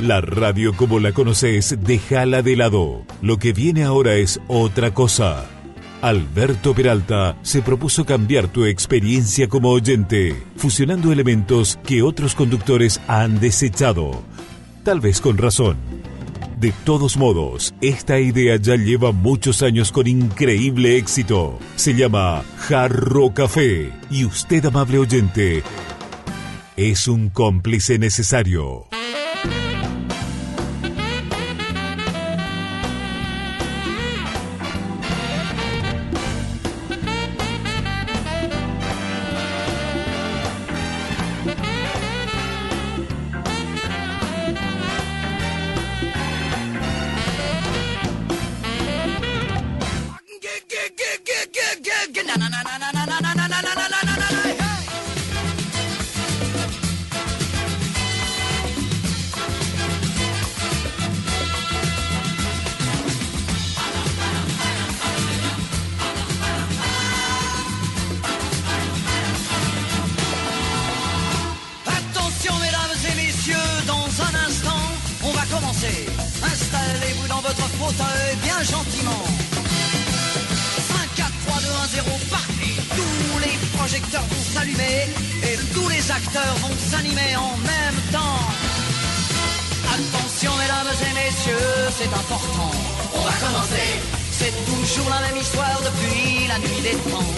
La radio como la conoces, déjala de lado. Lo que viene ahora es otra cosa. Alberto Peralta se propuso cambiar tu experiencia como oyente, fusionando elementos que otros conductores han desechado. Tal vez con razón. De todos modos, esta idea ya lleva muchos años con increíble éxito. Se llama Jarro Café y usted, amable oyente, es un cómplice necesario. Installez-vous dans votre fauteuil bien gentiment. 5, 4, 3, 2, 1, 0, partez. Tous les projecteurs vont s'allumer et tous les acteurs vont s'animer en même temps. Attention mesdames et messieurs, c'est important. On va commencer. C'est toujours la même histoire depuis la nuit des temps.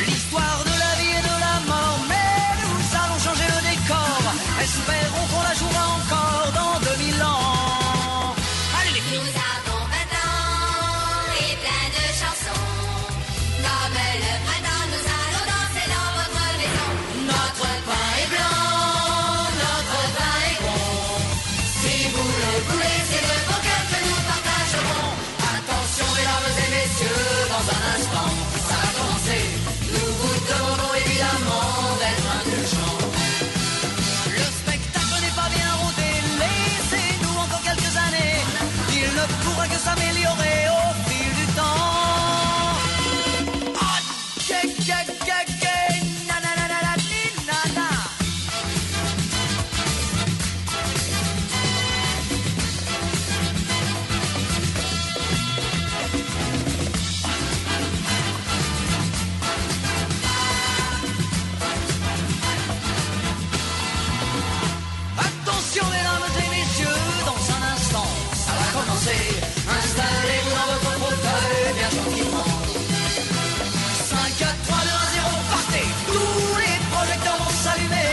L'histoire de la vie et de la mort, mais nous allons changer le décor. Espérons qu'on la jouera encore dans 2000 ans. Allez les filles. Nous avons 20 ans et plein de chansons. Comme le printemps, nous allons danser dans votre maison. Notre pain est blanc, notre vin est bon. Si vous le voulez, c'est de bon cœur que nous partagerons. Attention mesdames et messieurs, dans un instant, ça va commencer. Nous vous demandons évidemment d'être indulgents. Le spectacle n'est pas bien rodé, laissez-nous encore quelques années. Il ne pourra que s'améliorer au fil du temps. Ah, na na na na na na na. Attention mesdames et messieurs, dans un instant, ça va commencer. Installez-vous dans votre fauteuil bien gentiment. 5, 4, 3, 2, 1, 0, partez. Tous les projecteurs vont s'allumer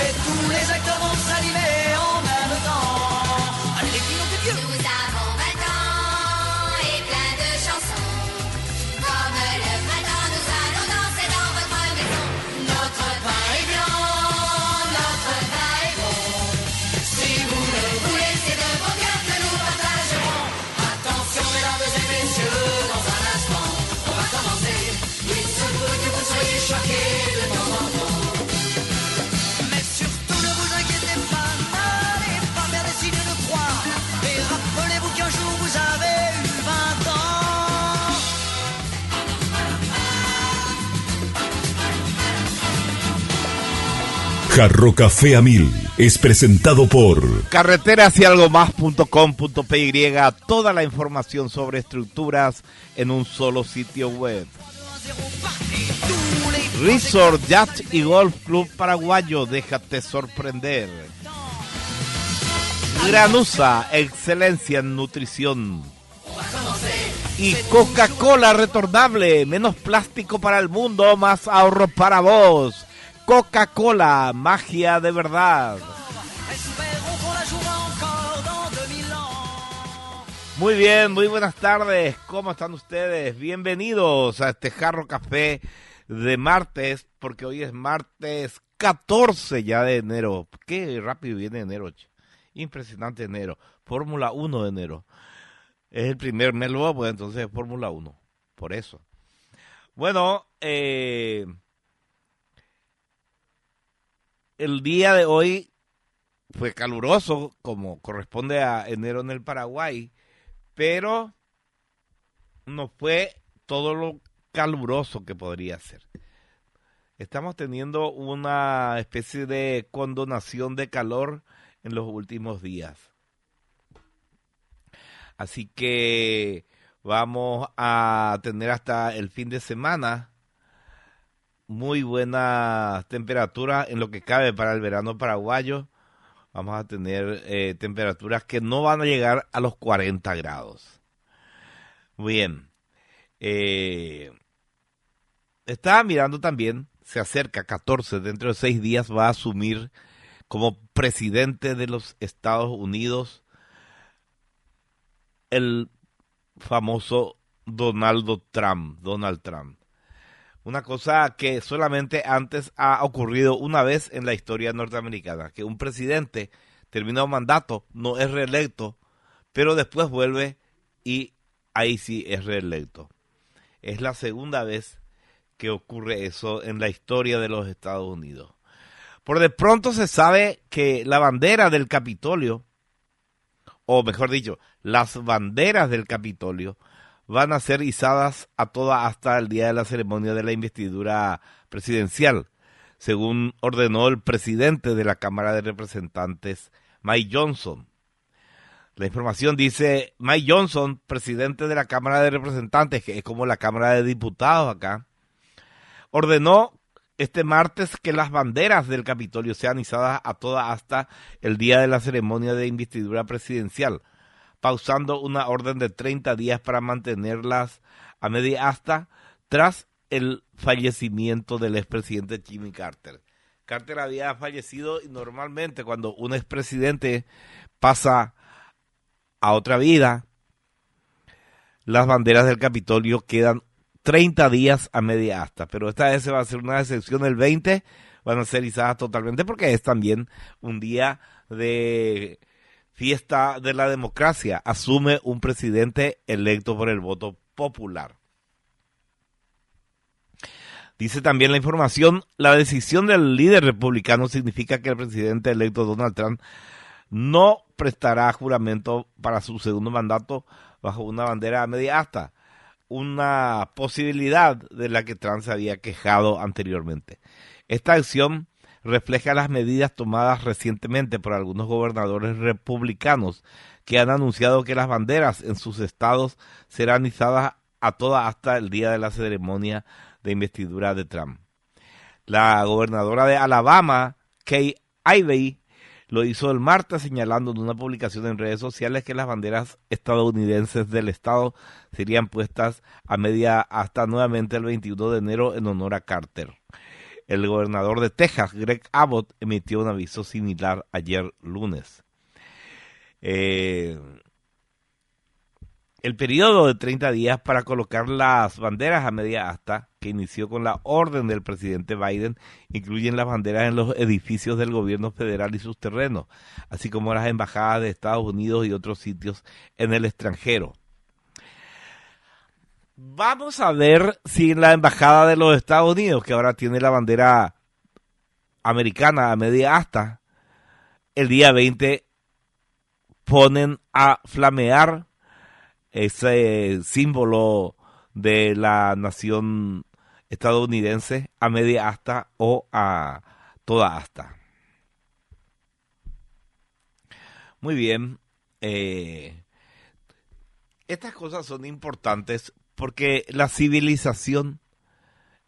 et tous les acteurs vont s'animer en même temps. Allez les filles, nom de Dieu. Nous avons 20 ans et plein de chansons. Comme le printemps, nous allons danser dans votre maison. Notre pain est blanc, notre vin est bon. Si vous le voulez, c'est de bon cœur que nous partagerons. Attention mesdames et messieurs, dans un instant, on va commencer. Il se peut que vous soyez choqués de temps en temps. Mais surtout ne vous inquiétez pas, n'allez pas faire des signes de croix. Et rappelez-vous qu'un jour vous avez eu 20 ans. Jarro Café a 1000 es presentado por carreterasYalgomás.com.py. Toda la información sobre estructuras en un solo sitio web. Resort Yacht y Golf Club Paraguayo, déjate sorprender. Granusa, excelencia en nutrición. Y Coca-Cola retornable, menos plástico para el mundo, más ahorro para vos. Coca-Cola, magia de verdad. Espérons qu'on la jouera encore dans 2000 ans. Muy bien, muy buenas tardes. ¿Cómo están ustedes? Bienvenidos a este Jarro Café de martes, porque hoy es martes 14 ya de enero. Qué rápido viene enero, che. Impresionante enero. Fórmula 1 de enero. Es el primer mes luego, pues entonces es Fórmula 1. Por eso. Bueno, el día de hoy fue caluroso, como corresponde a enero en el Paraguay, pero no fue todo lo caluroso que podría ser. Estamos teniendo una especie de condonación de calor en los últimos días. Así que vamos a tener hasta el fin de semana muy buena temperatura en lo que cabe para el verano paraguayo. Vamos a tener temperaturas que no van a llegar a los 40 grados. Bien. Estaba mirando también, se acerca 14, dentro de 6 días va a asumir como presidente de los Estados Unidos el famoso Donald Trump. Una cosa que solamente antes ha ocurrido una vez en la historia norteamericana, que un presidente termina un mandato, no es reelecto, pero después vuelve y ahí sí es reelecto. Es la segunda vez que ocurre eso en la historia de los Estados Unidos. Por de pronto se sabe que la bandera del Capitolio, o mejor dicho, las banderas del Capitolio, van a ser izadas a toda hasta el día de la ceremonia de la investidura presidencial, según ordenó el presidente de la Cámara de Representantes, Mike Johnson. La información dice, Mike Johnson, presidente de la Cámara de Representantes, que es como la Cámara de Diputados acá, ordenó este martes que las banderas del Capitolio sean izadas a toda hasta el día de la ceremonia de investidura presidencial, pausando una orden de 30 días para mantenerlas a media asta tras el fallecimiento del expresidente Jimmy Carter. Carter había fallecido y normalmente cuando un expresidente pasa a otra vida, las banderas del Capitolio quedan 30 días a media asta, pero esta vez se va a hacer una excepción, el 20 van a ser izadas totalmente porque es también un día de fiesta de la democracia, asume un presidente electo por el voto popular. Dice también la información, la decisión del líder republicano significa que el presidente electo Donald Trump no prestará juramento para su segundo mandato bajo una bandera a media asta, una posibilidad de la que Trump se había quejado anteriormente. Esta acción refleja las medidas tomadas recientemente por algunos gobernadores republicanos que han anunciado que las banderas en sus estados serán izadas a toda hasta el día de la ceremonia de investidura de Trump. La gobernadora de Alabama, Kay Ivey, lo hizo el martes señalando en una publicación en redes sociales que las banderas estadounidenses del estado serían puestas a media hasta nuevamente el 21 de enero en honor a Carter. El gobernador de Texas, Greg Abbott, emitió un aviso similar ayer lunes. El periodo de 30 días para colocar las banderas a media asta, que inició con la orden del presidente Biden, incluyen las banderas en los edificios del gobierno federal y sus terrenos, así como las embajadas de Estados Unidos y otros sitios en el extranjero. Vamos a ver si en la embajada de los Estados Unidos, que ahora tiene la bandera americana a media asta, el día 20 ponen a flamear ese símbolo de la nación estadounidense a media asta o a toda asta. Muy bien. Estas cosas son importantes porque la civilización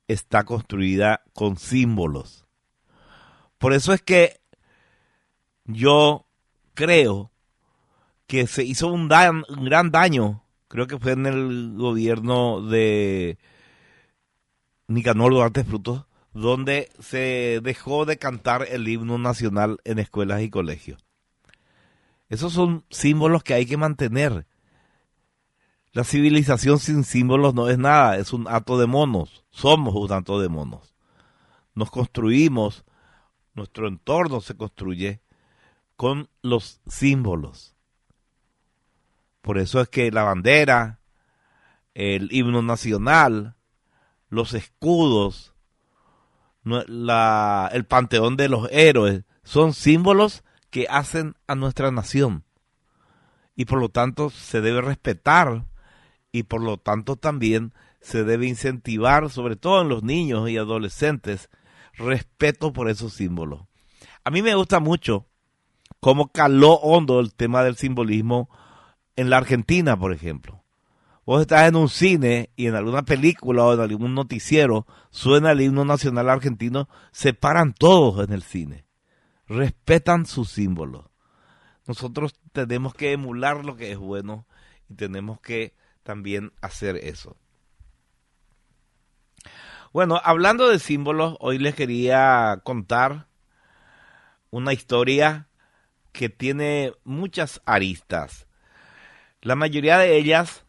está construida con símbolos. Por eso es que yo creo que se hizo un gran daño, creo que fue en el gobierno de Nicanor Duarte Frutos, donde se dejó de cantar el himno nacional en escuelas y colegios. Esos son símbolos que hay que mantener. La civilización sin símbolos no es nada, es un hato de monos, somos un hato de monos. Nos construimos, nuestro entorno se construye con los símbolos. Por eso es que la bandera, el himno nacional, los escudos, el panteón de los héroes, son símbolos que hacen a nuestra nación. Y por lo tanto se debe respetar y por lo tanto también se debe incentivar, sobre todo en los niños y adolescentes, respeto por esos símbolos. A mí me gusta mucho cómo caló hondo el tema del simbolismo en la Argentina, por ejemplo. Vos estás en un cine y en alguna película o en algún noticiero suena el himno nacional argentino, se paran todos en el cine. Respetan sus símbolos. Nosotros tenemos que emular lo que es bueno y tenemos que también hacer eso. Bueno, hablando de símbolos, hoy les quería contar una historia que tiene muchas aristas. La mayoría de ellas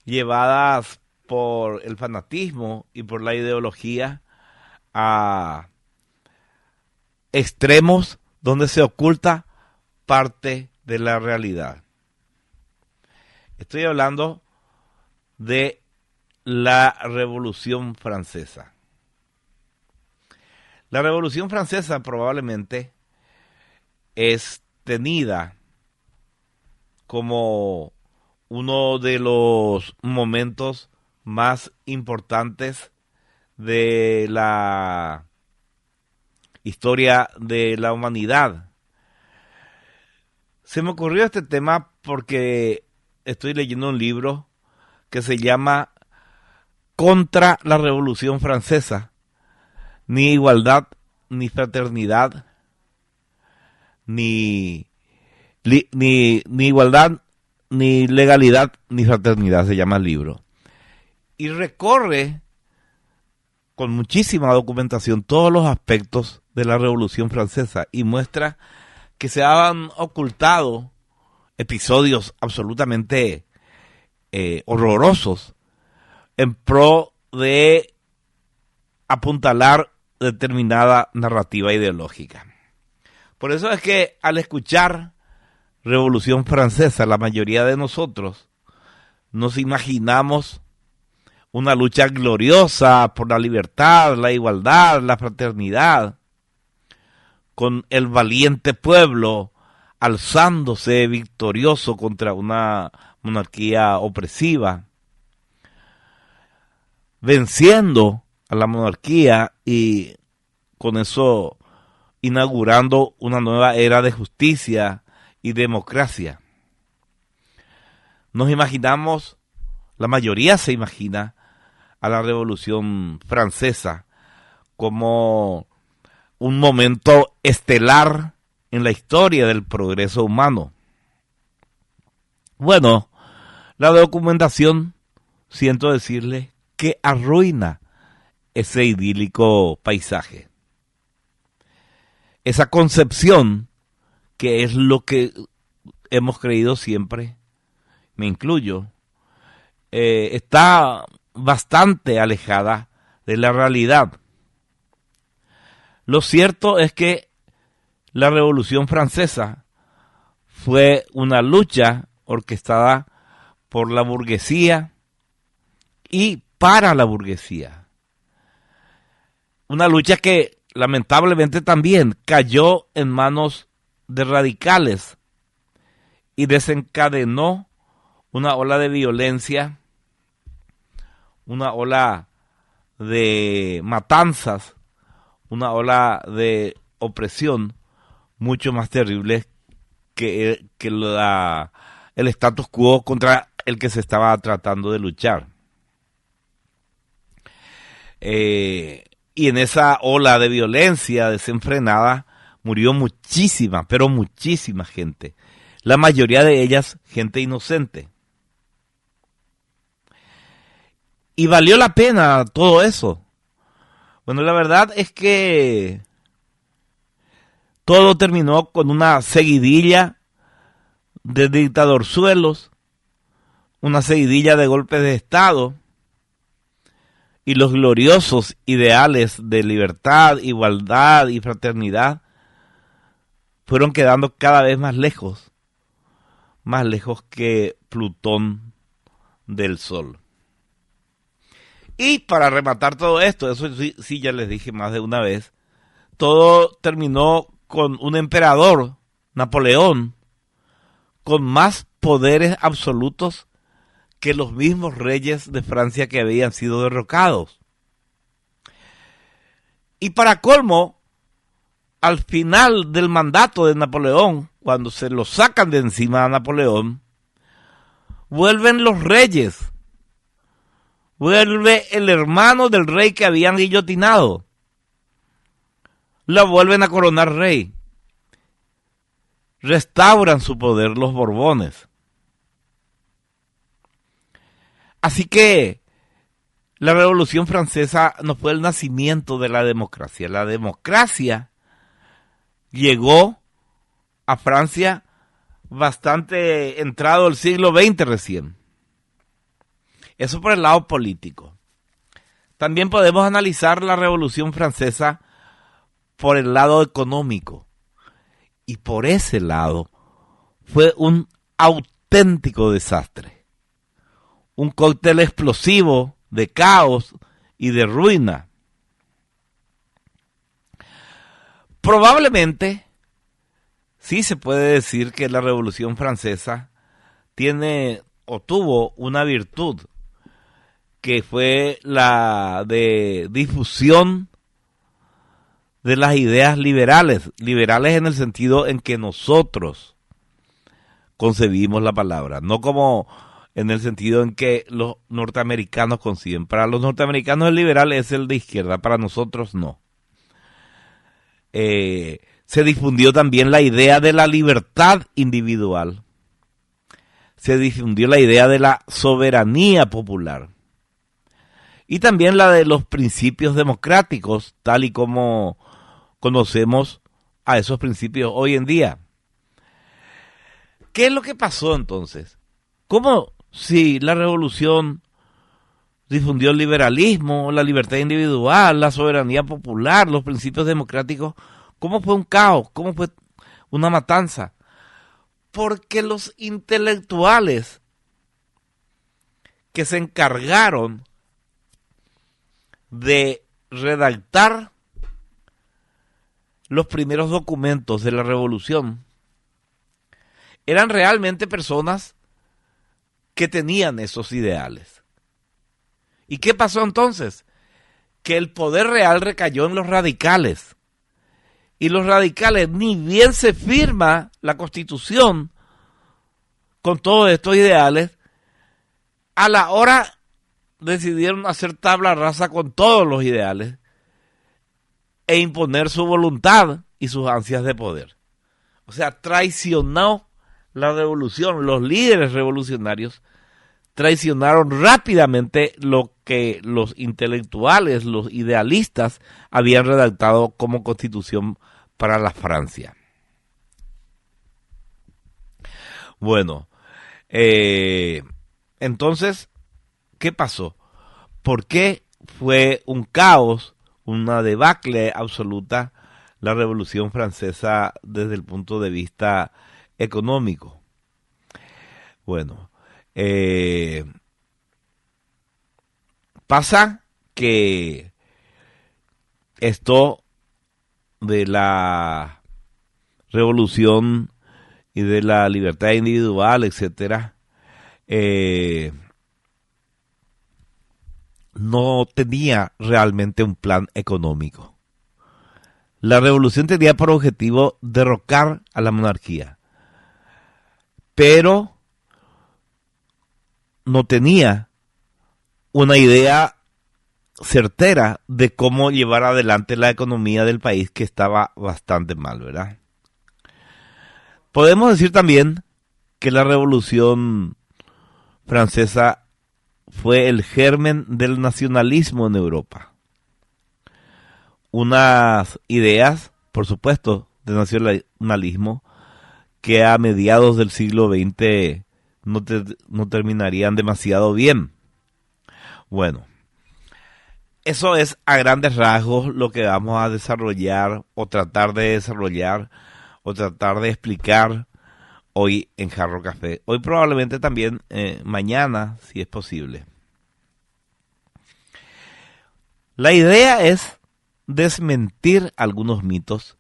llevadas por el fanatismo y por la ideología a extremos donde se oculta parte de la realidad. Estoy hablando de la Revolución Francesa. La Revolución Francesa probablemente es tenida como uno de los momentos más importantes de la historia de la humanidad. Se me ocurrió este tema porque estoy leyendo un libro que se llama Contra la Revolución Francesa. Ni igualdad, ni fraternidad, ni igualdad, ni legalidad, ni fraternidad, se llama el libro. Y recorre con muchísima documentación todos los aspectos de la Revolución Francesa y muestra que se han ocultado episodios absolutamente horrorosos en pro de apuntalar determinada narrativa ideológica. Por eso es que al escuchar Revolución Francesa, la mayoría de nosotros nos imaginamos una lucha gloriosa por la libertad, la igualdad, la fraternidad, con el valiente pueblo alzándose victorioso contra una monarquía opresiva, venciendo a la monarquía y con eso inaugurando una nueva era de justicia y democracia. Nos imaginamos, la mayoría se imagina a la Revolución Francesa como un momento estelar en la historia del progreso humano. Bueno, la documentación, siento decirle, que arruina ese idílico paisaje. Esa concepción, que es lo que hemos creído siempre, me incluyo, está bastante alejada de la realidad. Lo cierto es que la Revolución Francesa fue una lucha orquestada por la burguesía y para la burguesía. Una lucha que lamentablemente también cayó en manos de radicales y desencadenó una ola de violencia, una ola de matanzas, una ola de opresión mucho más terrible que el status quo contra el que se estaba tratando de luchar. Y en esa ola de violencia desenfrenada murió muchísima, pero muchísima gente. La mayoría de ellas gente inocente. Y valió la pena todo eso. Bueno, la verdad es que todo terminó con una seguidilla de dictadorzuelos, una seguidilla de golpes de Estado, y los gloriosos ideales de libertad, igualdad y fraternidad fueron quedando cada vez más lejos que Plutón del Sol. Y para rematar todo esto, eso sí ya les dije más de una vez, todo terminó con un emperador, Napoleón, con más poderes absolutos que los mismos reyes de Francia que habían sido derrocados. Y para colmo, al final del mandato de Napoleón, cuando se lo sacan de encima a Napoleón, vuelven los reyes. Vuelve el hermano del rey que habían guillotinado. La vuelven a coronar rey. Restauran su poder los Borbones. Así que la Revolución Francesa no fue el nacimiento de la democracia. La democracia llegó a Francia bastante entrado el siglo XX recién. Eso por el lado político. También podemos analizar la Revolución Francesa por el lado económico. Y por ese lado fue un auténtico desastre. Un cóctel explosivo de caos y de ruina. Probablemente, sí se puede decir que la Revolución Francesa tiene o tuvo una virtud, que fue la de difusión de las ideas liberales, liberales en el sentido en que nosotros concebimos la palabra, no como en el sentido en que los norteamericanos conciben. Para los norteamericanos el liberal es el de izquierda, para nosotros no. Se difundió también la idea de la libertad individual, se difundió la idea de la soberanía popular y también la de los principios democráticos, tal y como conocemos a esos principios hoy en día. ¿Qué es lo que pasó entonces? ¿Cómo si la revolución difundió el liberalismo, la libertad individual, la soberanía popular, los principios democráticos? ¿Cómo fue un caos? ¿Cómo fue una matanza? Porque los intelectuales que se encargaron de redactar los primeros documentos de la revolución eran realmente personas que tenían esos ideales. ¿Y qué pasó entonces? Que el poder real recayó en los radicales. Y los radicales, ni bien se firma la Constitución con todos estos ideales, a la hora decidieron hacer tabla rasa con todos los ideales e imponer su voluntad y sus ansias de poder. O sea, traicionó la revolución. Los líderes revolucionarios traicionaron rápidamente lo que los intelectuales, los idealistas, habían redactado como constitución para la Francia. Bueno, entonces, ¿qué pasó? ¿Por qué fue un caos, una debacle absoluta la Revolución Francesa desde el punto de vista económico? Bueno, pasa que esto de la revolución y de la libertad individual, etcétera, no tenía realmente un plan económico. La revolución tenía por objetivo derrocar a la monarquía, pero no tenía una idea certera de cómo llevar adelante la economía del país, que estaba bastante mal, ¿verdad? Podemos decir también que la Revolución Francesa fue el germen del nacionalismo en Europa. Unas ideas, por supuesto, de nacionalismo que a mediados del siglo XX no terminarían demasiado bien. Bueno, eso es a grandes rasgos lo que vamos a desarrollar o tratar de desarrollar o tratar de explicar hoy en Jarro Café. Hoy probablemente también mañana, si es posible. La idea es desmentir algunos mitos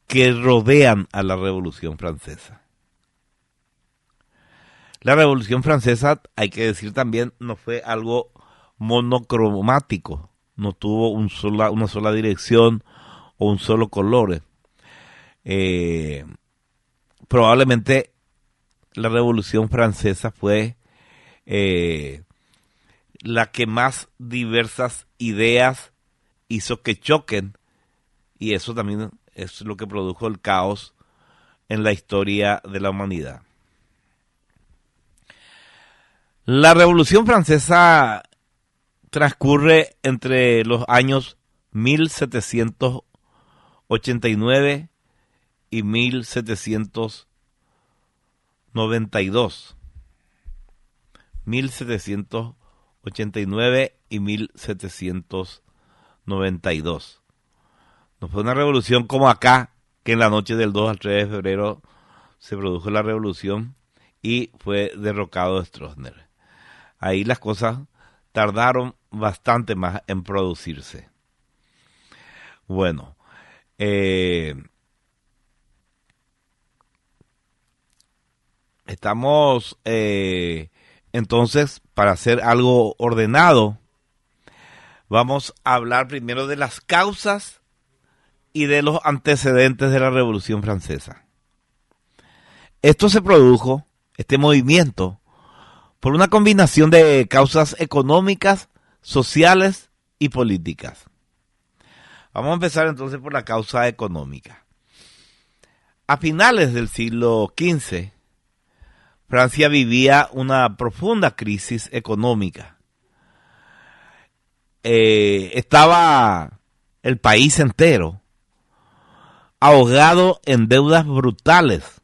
que rodean a la Revolución Francesa. La Revolución Francesa, hay que decir también, no fue algo monocromático, no tuvo una sola dirección o un solo color. Probablemente la Revolución Francesa fue la que más diversas ideas hizo que choquen, y eso también es lo que produjo el caos en la historia de la humanidad. La Revolución Francesa transcurre entre los años 1789 y 1792. 1789 y 1792. No fue una revolución como acá, que en la noche del 2 al 3 de febrero se produjo la revolución y fue derrocado Stroessner. Ahí las cosas tardaron bastante más en producirse. Bueno, estamos entonces, para hacer algo ordenado, vamos a hablar primero de las causas y de los antecedentes de la Revolución Francesa. Esto se produjo, este movimiento, por una combinación de causas económicas, sociales y políticas. Vamos a empezar entonces por la causa económica. A finales del siglo XV, Francia vivía una profunda crisis económica. Estaba el país entero ahogado en deudas brutales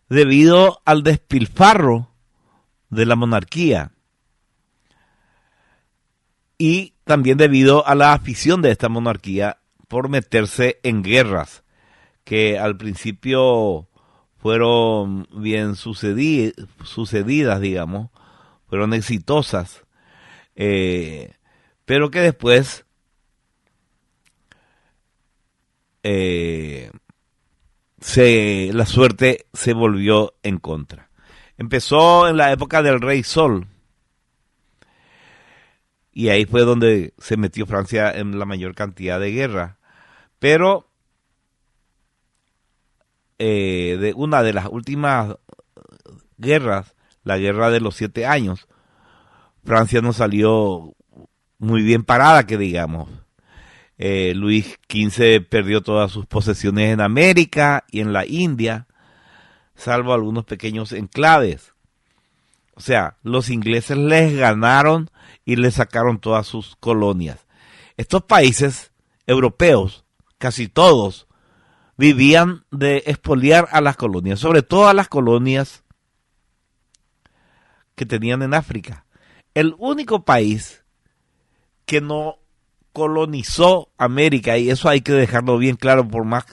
debido al despilfarro de la monarquía y también debido a la afición de esta monarquía por meterse en guerras que al principio fueron bien sucedidas, digamos, fueron exitosas, pero que después la suerte se volvió en contra. Empezó en la época del Rey Sol, y ahí fue donde se metió Francia en la mayor cantidad de guerra. Pero de una de las últimas guerras, la Guerra de los 7 años, Francia no salió muy bien parada, que digamos. Luis XV perdió todas sus posesiones en América y en la India, salvo algunos pequeños enclaves. O sea, los ingleses les ganaron y les sacaron todas sus colonias. Estos países europeos, casi todos, vivían de expoliar a las colonias, sobre todo a las colonias que tenían en África. El único país que no colonizó América, y eso hay que dejarlo bien claro, por más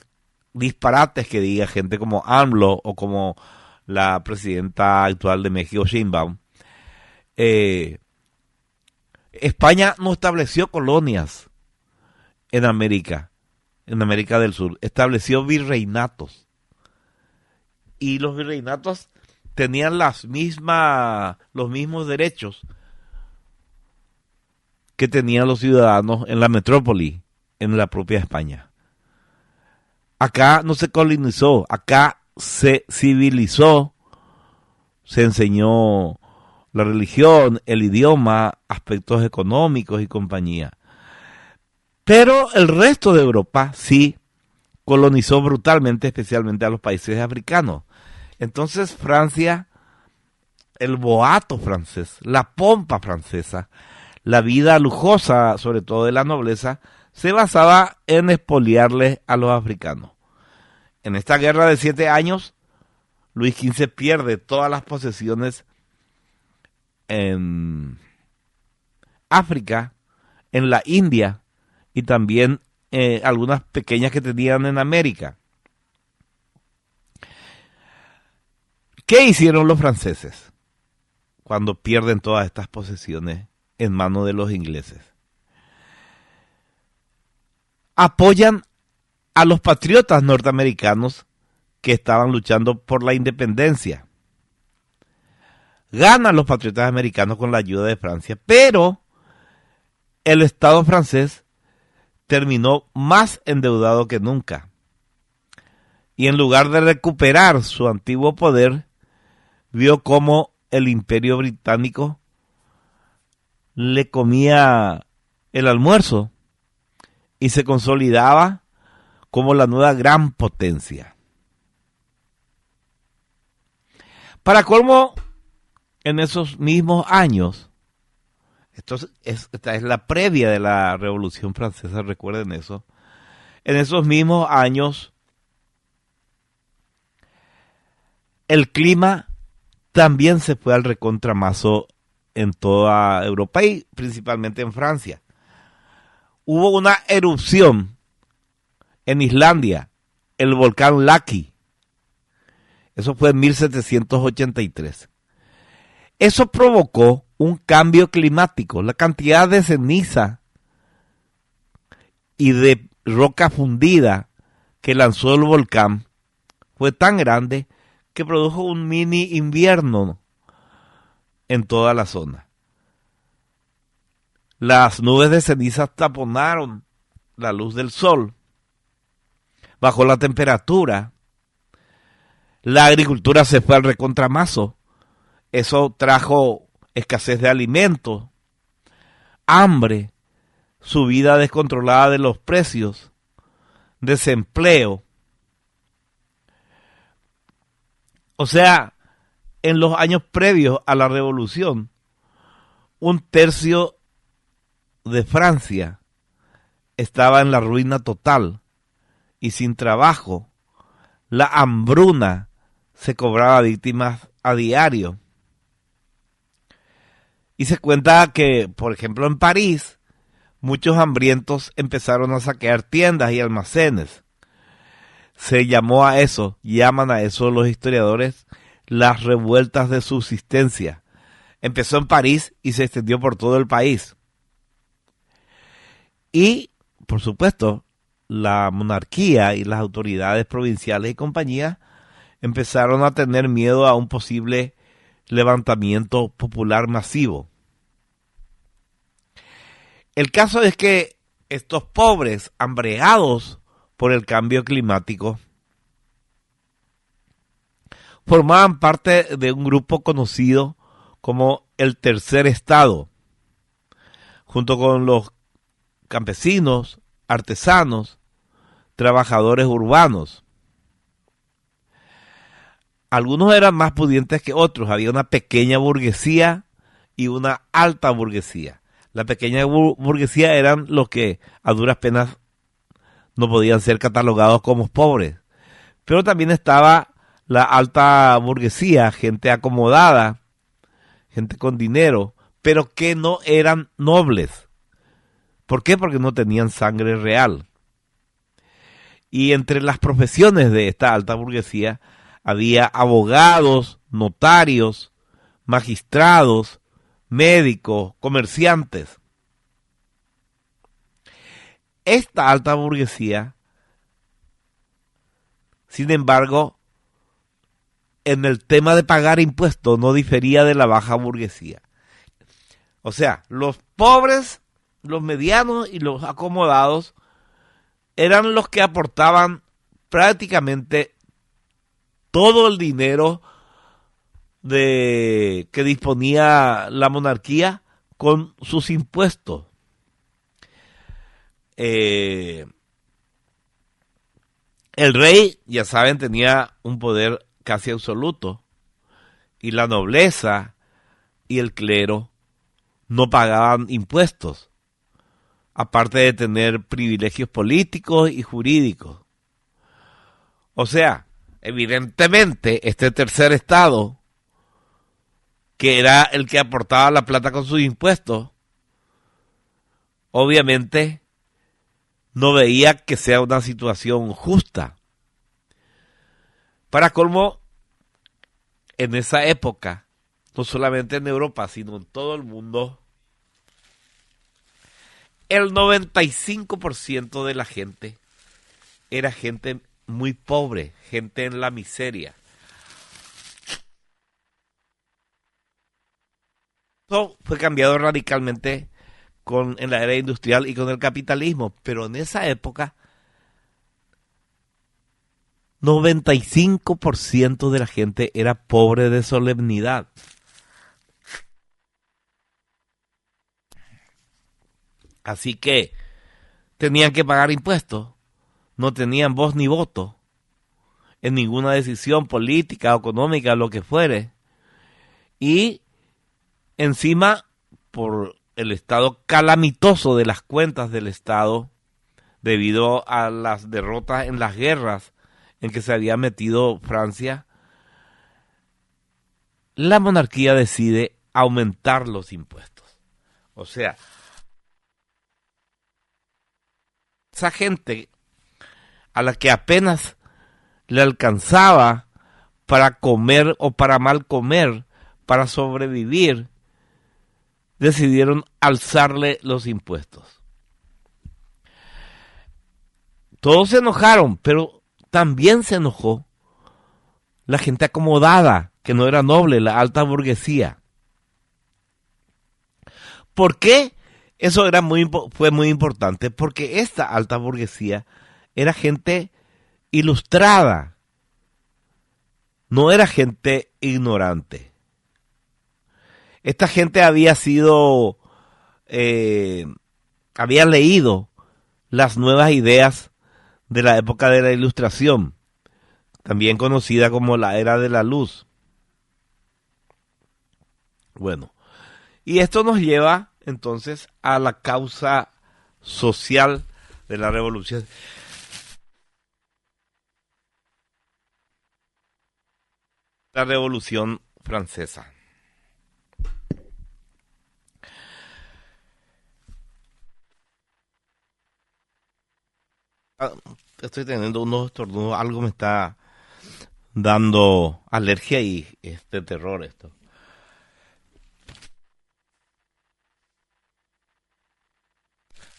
disparates que diga gente como AMLO o como la presidenta actual de México, Sheinbaum, España no estableció colonias en América del Sur, estableció virreinatos, y los virreinatos tenían los mismos derechos que tenían los ciudadanos en la metrópoli, en la propia España. Acá no se colonizó, acá se civilizó, se enseñó la religión, el idioma, aspectos económicos y compañía. Pero el resto de Europa sí colonizó brutalmente, especialmente a los países africanos. Entonces Francia, el boato francés, la pompa francesa, la vida lujosa, sobre todo de la nobleza, se basaba en expoliarles a los africanos. En esta guerra de 7 años, Luis XV pierde todas las posesiones en África, en la India y también algunas pequeñas que tenían en América. ¿Qué hicieron los franceses cuando pierden todas estas posesiones en manos de los ingleses? Apoyan a los patriotas norteamericanos que estaban luchando por la independencia. Ganan los patriotas americanos con la ayuda de Francia, pero el Estado francés terminó más endeudado que nunca. Y en lugar de recuperar su antiguo poder, vio cómo el Imperio Británico le comía el almuerzo y se consolidaba como la nueva gran potencia. Para colmo, en esos mismos años, esta es la previa de la Revolución Francesa, recuerden eso, en esos mismos años el clima también se fue al recontramazo en toda Europa y principalmente en Francia. Hubo una erupción en Islandia, el volcán Laki. Eso fue en 1783. Eso provocó un cambio climático. La cantidad de ceniza y de roca fundida que lanzó el volcán fue tan grande que produjo un mini invierno en toda la zona. Las nubes de ceniza taponaron la luz del sol, bajó la temperatura, la agricultura se fue al recontramazo, eso trajo escasez de alimentos, hambre, subida descontrolada de los precios, desempleo. O sea, en los años previos a la revolución, un tercio de Francia estaba en la ruina total y sin trabajo. La hambruna se cobraba víctimas a diario. Y se cuenta que, por ejemplo, en París, muchos hambrientos empezaron a saquear tiendas y almacenes. Llaman a eso los historiadores, las revueltas de subsistencia. Empezó en París y se extendió por todo el país. Y, por supuesto, la monarquía y las autoridades provinciales y compañías empezaron a tener miedo a un posible levantamiento popular masivo. El caso es que estos pobres, hambreados por el cambio climático, formaban parte de un grupo conocido como el Tercer Estado, junto con los campesinos, artesanos, trabajadores urbanos. Algunos eran más pudientes que otros. Había una pequeña burguesía y una alta burguesía. La pequeña burguesía eran los que a duras penas no podían ser catalogados como pobres. Pero también estaba la alta burguesía, gente acomodada, gente con dinero, pero que no eran nobles. ¿Por qué? Porque no tenían sangre real. Y entre las profesiones de esta alta burguesía había abogados, notarios, magistrados, médicos, comerciantes. Esta alta burguesía, sin embargo, en el tema de pagar impuestos no difería de la baja burguesía. O sea, los pobres, los medianos y los acomodados eran los que aportaban prácticamente todo el dinero que disponía la monarquía con sus impuestos. El rey, ya saben, tenía un poder casi absoluto, y la nobleza y el clero no pagaban impuestos, aparte de tener privilegios políticos y jurídicos. O sea, evidentemente, este tercer estado, que era el que aportaba la plata con sus impuestos, obviamente no veía que sea una situación justa. Para colmo, en esa época, no solamente en Europa, sino en todo el mundo, el 95% de la gente era gente muy pobre, gente en la miseria. Esto fue cambiado radicalmente en la era industrial y con el capitalismo. Pero en esa época, 95% de la gente era pobre de solemnidad. Así que tenían que pagar impuestos, no tenían voz ni voto en ninguna decisión política o económica, lo que fuere. Y encima, por el estado calamitoso de las cuentas del Estado, debido a las derrotas en las guerras en que se había metido Francia, la monarquía decide aumentar los impuestos. O sea, esa gente a la que apenas le alcanzaba para comer o para mal comer, para sobrevivir, decidieron alzarle los impuestos. Todos se enojaron, pero también se enojó la gente acomodada, que no era noble, la alta burguesía. ¿Por qué? Eso fue muy importante, porque esta alta burguesía era gente ilustrada, no era gente ignorante. Esta gente había leído las nuevas ideas de la época de la Ilustración, también conocida como la Era de la Luz. Bueno, y esto nos lleva entonces a la causa social de la Revolución. La Revolución Francesa. Estoy teniendo unos estornudos, algo me está dando alergia y terror esto.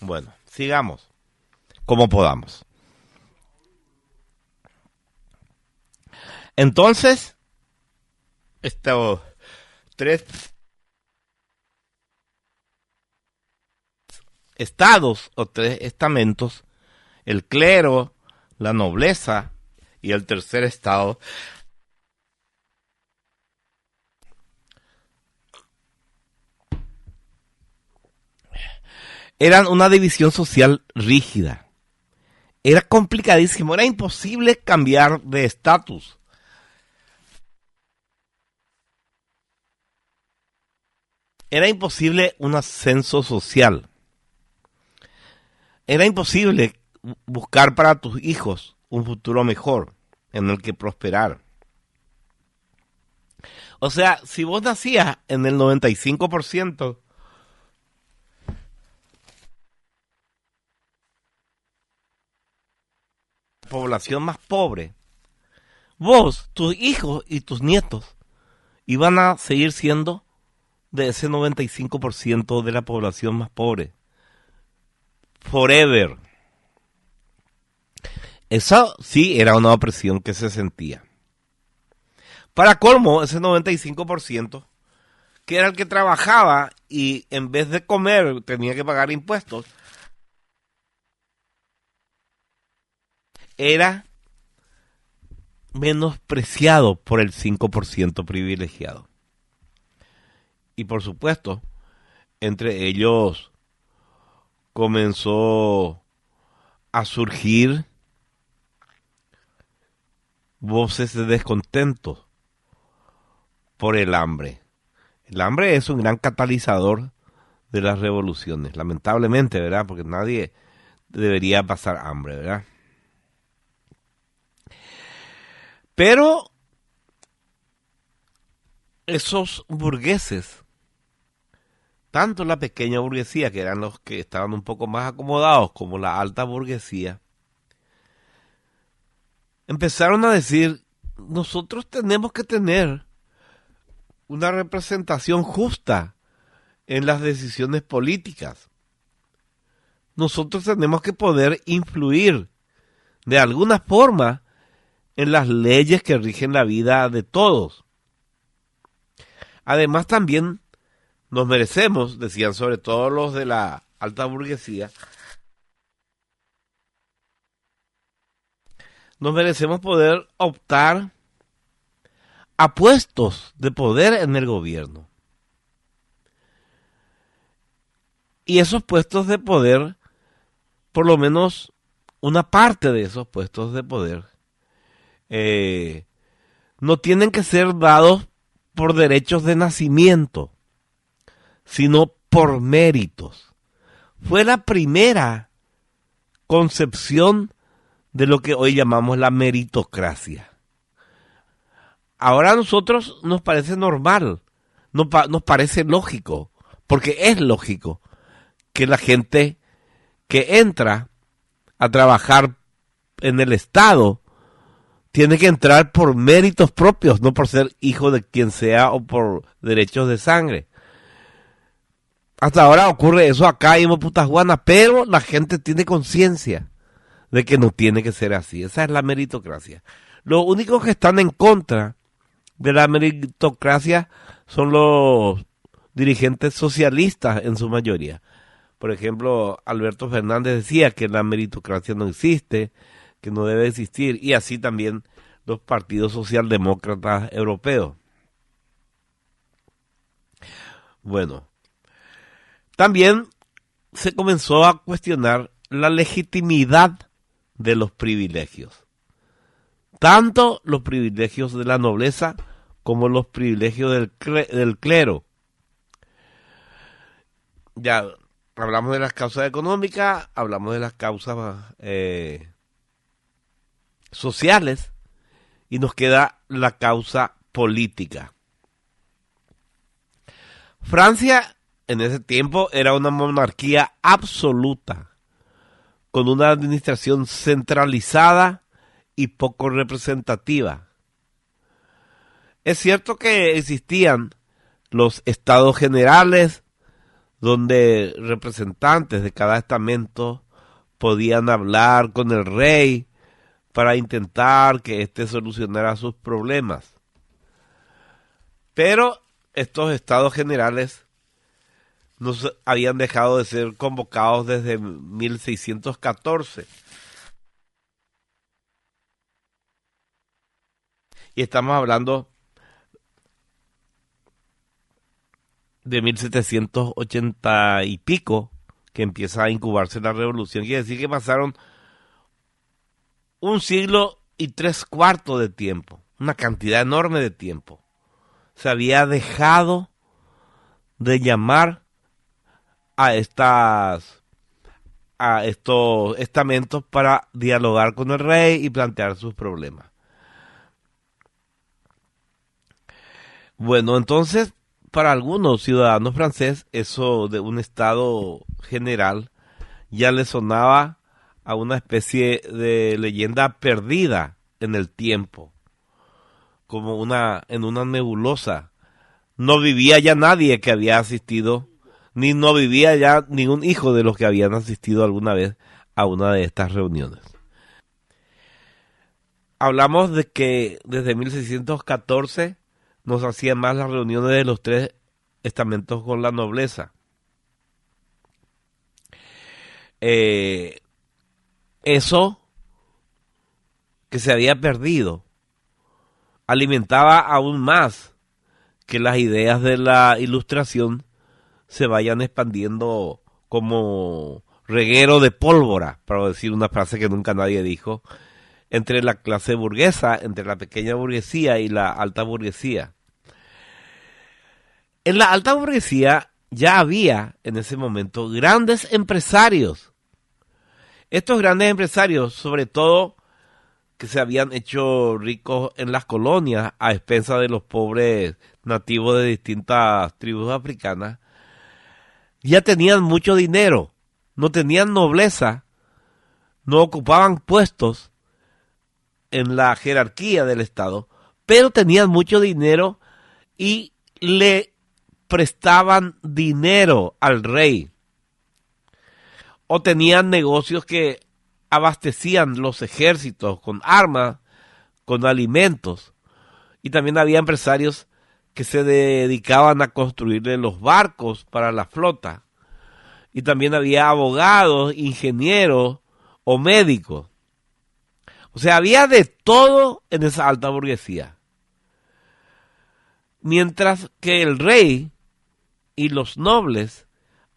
Bueno, sigamos como podamos. Entonces, estos tres estados o tres estamentos, el clero, la nobleza y el tercer estado, eran una división social rígida. Era complicadísimo, era imposible cambiar de estatus. Era imposible un ascenso social. Era imposible buscar para tus hijos un futuro mejor en el que prosperar. O sea, si vos nacías en el 95%, población más pobre, vos, tus hijos y tus nietos iban a seguir siendo de ese 95% de la población más pobre. Forever. Eso sí era una opresión que se sentía. Para colmo, ese 95%, que era el que trabajaba y en vez de comer tenía que pagar impuestos, era menospreciado por el 5% privilegiado. Y por supuesto, entre ellos comenzó a surgir voces de descontento por el hambre. El hambre es un gran catalizador de las revoluciones, lamentablemente, ¿verdad? Porque nadie debería pasar hambre, ¿verdad? Pero esos burgueses, tanto la pequeña burguesía, que eran los que estaban un poco más acomodados, como la alta burguesía, empezaron a decir, nosotros tenemos que tener una representación justa en las decisiones políticas. Nosotros tenemos que poder influir de alguna forma en las leyes que rigen la vida de todos. Además, también nos merecemos, decían sobre todo los de la alta burguesía, nos merecemos poder optar a puestos de poder en el gobierno. Y esos puestos de poder, por lo menos una parte de esos puestos de poder, no tienen que ser dados por derechos de nacimiento, sino por méritos. Fue la primera concepción de lo que hoy llamamos la meritocracia. Ahora a nosotros nos parece normal, nos parece lógico, porque es lógico que la gente que entra a trabajar en el Estado tiene que entrar por méritos propios, no por ser hijo de quien sea o por derechos de sangre. Hasta ahora ocurre eso acá en Moputajuana, pero la gente tiene conciencia de que no tiene que ser así. Esa es la meritocracia. Los únicos que están en contra de la meritocracia son los dirigentes socialistas en su mayoría. Por ejemplo, Alberto Fernández decía que la meritocracia no existe, que no debe existir, y así también los partidos socialdemócratas europeos. Bueno, también se comenzó a cuestionar la legitimidad de los privilegios. Tanto los privilegios de la nobleza como los privilegios del clero. Ya hablamos de las causas económicas, hablamos de las causas sociales y nos queda la causa política. Francia en ese tiempo era una monarquía absoluta, con una administración centralizada y poco representativa. Es cierto que existían los estados generales, donde representantes de cada estamento podían hablar con el rey para intentar que éste solucionara sus problemas. Pero estos estados generales no habían dejado de ser convocados desde 1614. Y estamos hablando de 1780 y pico, que empieza a incubarse la revolución. Quiere decir que pasaron un siglo y 3/4 de tiempo, una cantidad enorme de tiempo. Se había dejado de llamar a estos estamentos para dialogar con el rey y plantear sus problemas. Bueno, entonces, para algunos ciudadanos franceses, eso de un estado general ya le sonaba a una especie de leyenda perdida en el tiempo, como en una nebulosa. No vivía ya nadie que había asistido, ni no vivía ya ningún hijo de los que habían asistido alguna vez a una de estas reuniones. Hablamos de que desde 1614 no se hacían más las reuniones de los tres estamentos con la nobleza. Eso que se había perdido alimentaba aún más que las ideas de la Ilustración se vayan expandiendo como reguero de pólvora, para decir una frase que nunca nadie dijo, entre la clase burguesa, entre la pequeña burguesía y la alta burguesía. En la alta burguesía ya había en ese momento grandes empresarios. Estos grandes empresarios, sobre todo, que se habían hecho ricos en las colonias a expensas de los pobres nativos de distintas tribus africanas, ya tenían mucho dinero, no tenían nobleza, no ocupaban puestos en la jerarquía del Estado, pero tenían mucho dinero y le prestaban dinero al rey, o tenían negocios que abastecían los ejércitos con armas, con alimentos, y también había empresarios que se dedicaban a construirle los barcos para la flota. Y también había abogados, ingenieros o médicos. O sea, había de todo en esa alta burguesía. Mientras que el rey y los nobles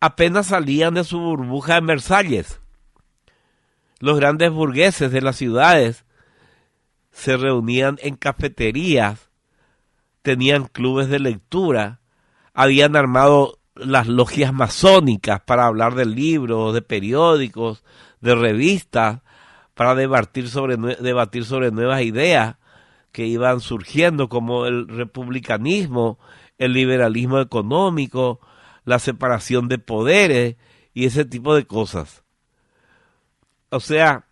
apenas salían de su burbuja en Versalles. Los grandes burgueses de las ciudades se reunían en cafeterías, tenían clubes de lectura, habían armado las logias masónicas para hablar de libros, de periódicos, de revistas, para debatir sobre nuevas ideas que iban surgiendo, como el republicanismo, el liberalismo económico, la separación de poderes y ese tipo de cosas. O sea,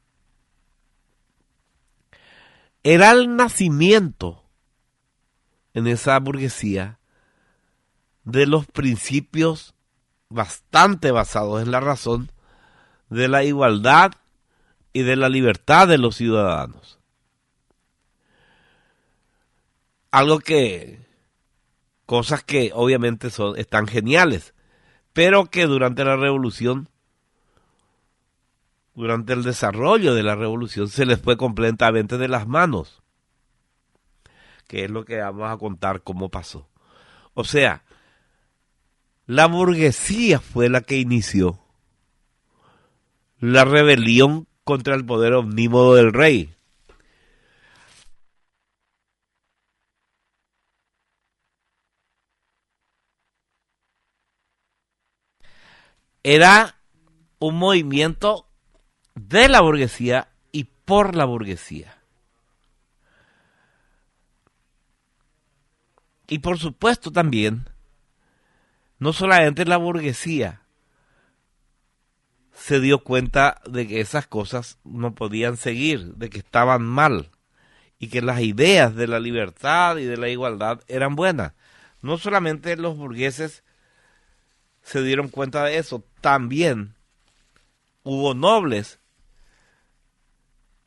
era el nacimiento en esa burguesía de los principios bastante basados en la razón, de la igualdad y de la libertad de los ciudadanos. Cosas que obviamente están geniales, pero que durante la revolución, durante el desarrollo de la revolución, se les fue completamente de las manos, que es lo que vamos a contar cómo pasó. O sea, la burguesía fue la que inició la rebelión contra el poder omnímodo del rey. Era un movimiento de la burguesía y por la burguesía. Y por supuesto también, no solamente la burguesía se dio cuenta de que esas cosas no podían seguir, de que estaban mal, y que las ideas de la libertad y de la igualdad eran buenas. No solamente los burgueses se dieron cuenta de eso, también hubo nobles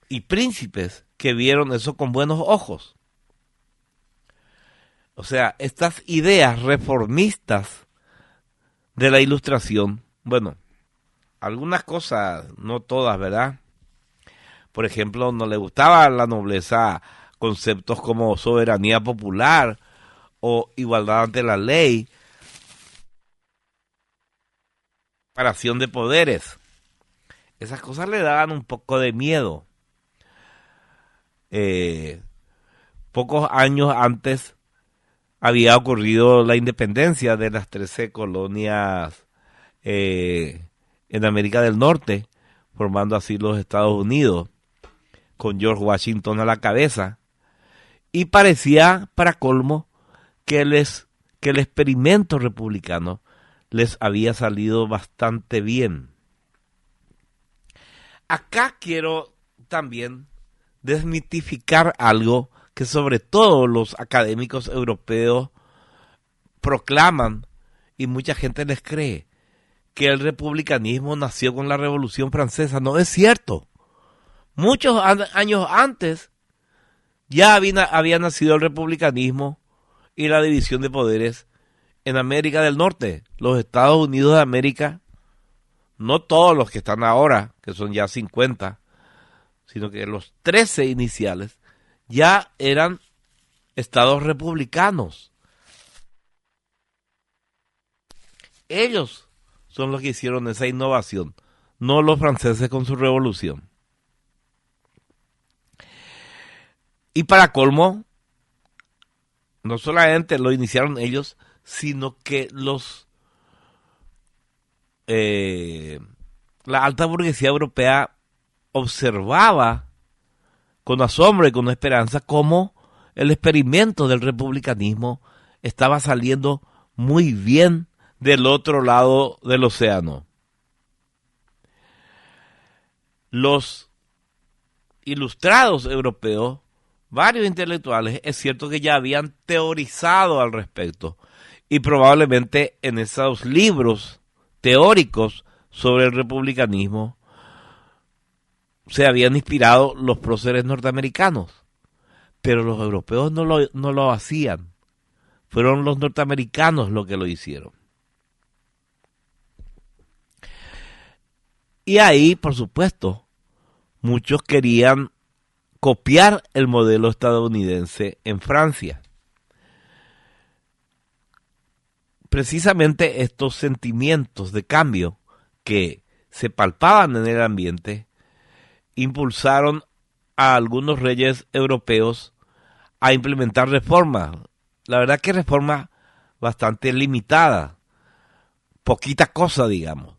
y príncipes que vieron eso con buenos ojos. O sea, estas ideas reformistas de la Ilustración, bueno, algunas cosas, no todas, ¿verdad? Por ejemplo, no le gustaba a la nobleza conceptos como soberanía popular o igualdad ante la ley, separación de poderes. Esas cosas le daban un poco de miedo. Pocos años antes había ocurrido la independencia de las 13 colonias en América del Norte, formando así los Estados Unidos, con George Washington a la cabeza, y parecía, para colmo, que el experimento republicano les había salido bastante bien. Acá quiero también desmitificar algo que sobre todo los académicos europeos proclaman y mucha gente les cree, que el republicanismo nació con la Revolución Francesa. No es cierto. Muchos años antes ya había nacido el republicanismo y la división de poderes en América del Norte. Los Estados Unidos de América, no todos los que están ahora, que son ya 50, sino que los 13 iniciales ya eran estados republicanos. Ellos son los que hicieron esa innovación, no los franceses con su revolución. Y para colmo, no solamente lo iniciaron ellos, sino que la alta burguesía europea observaba con asombro y con esperanza cómo el experimento del republicanismo estaba saliendo muy bien del otro lado del océano. Los ilustrados europeos, varios intelectuales, es cierto que ya habían teorizado al respecto, y probablemente en esos libros teóricos sobre el republicanismo se habían inspirado los próceres norteamericanos, pero los europeos no lo hacían. fueron los norteamericanos los que lo hicieron. Y ahí, por supuesto, muchos querían copiar el modelo estadounidense en Francia. Precisamente estos sentimientos de cambio que se palpaban en el ambiente impulsaron a algunos reyes europeos a implementar reformas. La verdad que reformas bastante limitadas, poquita cosa, digamos,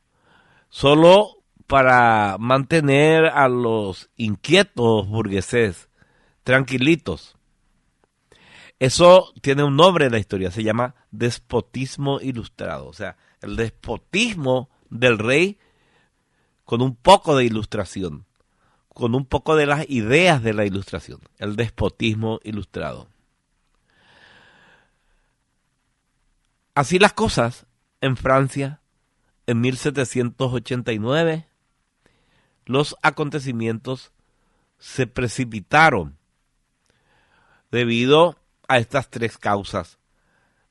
solo para mantener a los inquietos burgueses tranquilitos. Eso tiene un nombre en la historia, se llama despotismo ilustrado, o sea, el despotismo del rey con un poco de ilustración, con un poco de las ideas de la ilustración, el despotismo ilustrado. Así las cosas, en Francia, en 1789, los acontecimientos se precipitaron debido a estas tres causas,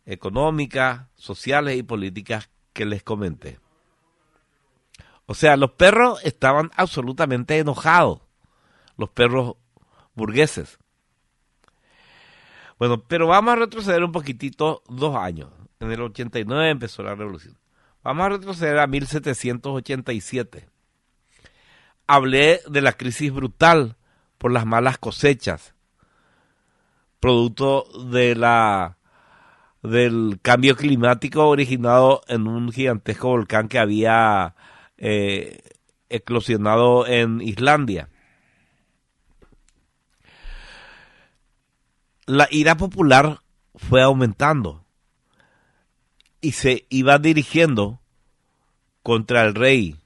económicas, sociales y políticas que les comenté. O sea, los perros estaban absolutamente enojados, los perros burgueses. Bueno, pero vamos a retroceder un poquitito 2 años. En el 89 empezó la revolución. Vamos a retroceder a 1787. Hablé de la crisis brutal por las malas cosechas, producto del cambio climático originado en un gigantesco volcán que había eclosionado en Islandia. La ira popular fue aumentando y se iba dirigiendo contra el rey.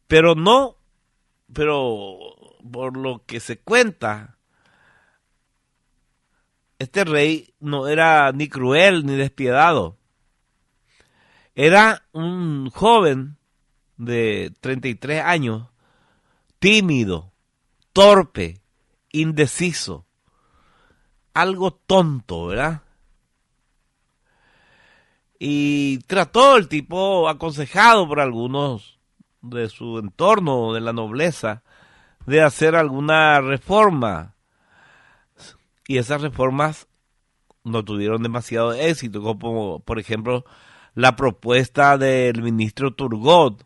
Pero por lo que se cuenta, este rey no era ni cruel ni despiadado. Era un joven de 33 años, tímido, torpe, indeciso, algo tonto, ¿verdad? Y trató el tipo, aconsejado por algunos de su entorno, de la nobleza, de hacer alguna reforma. Y esas reformas no tuvieron demasiado éxito, como por ejemplo la propuesta del ministro Turgot,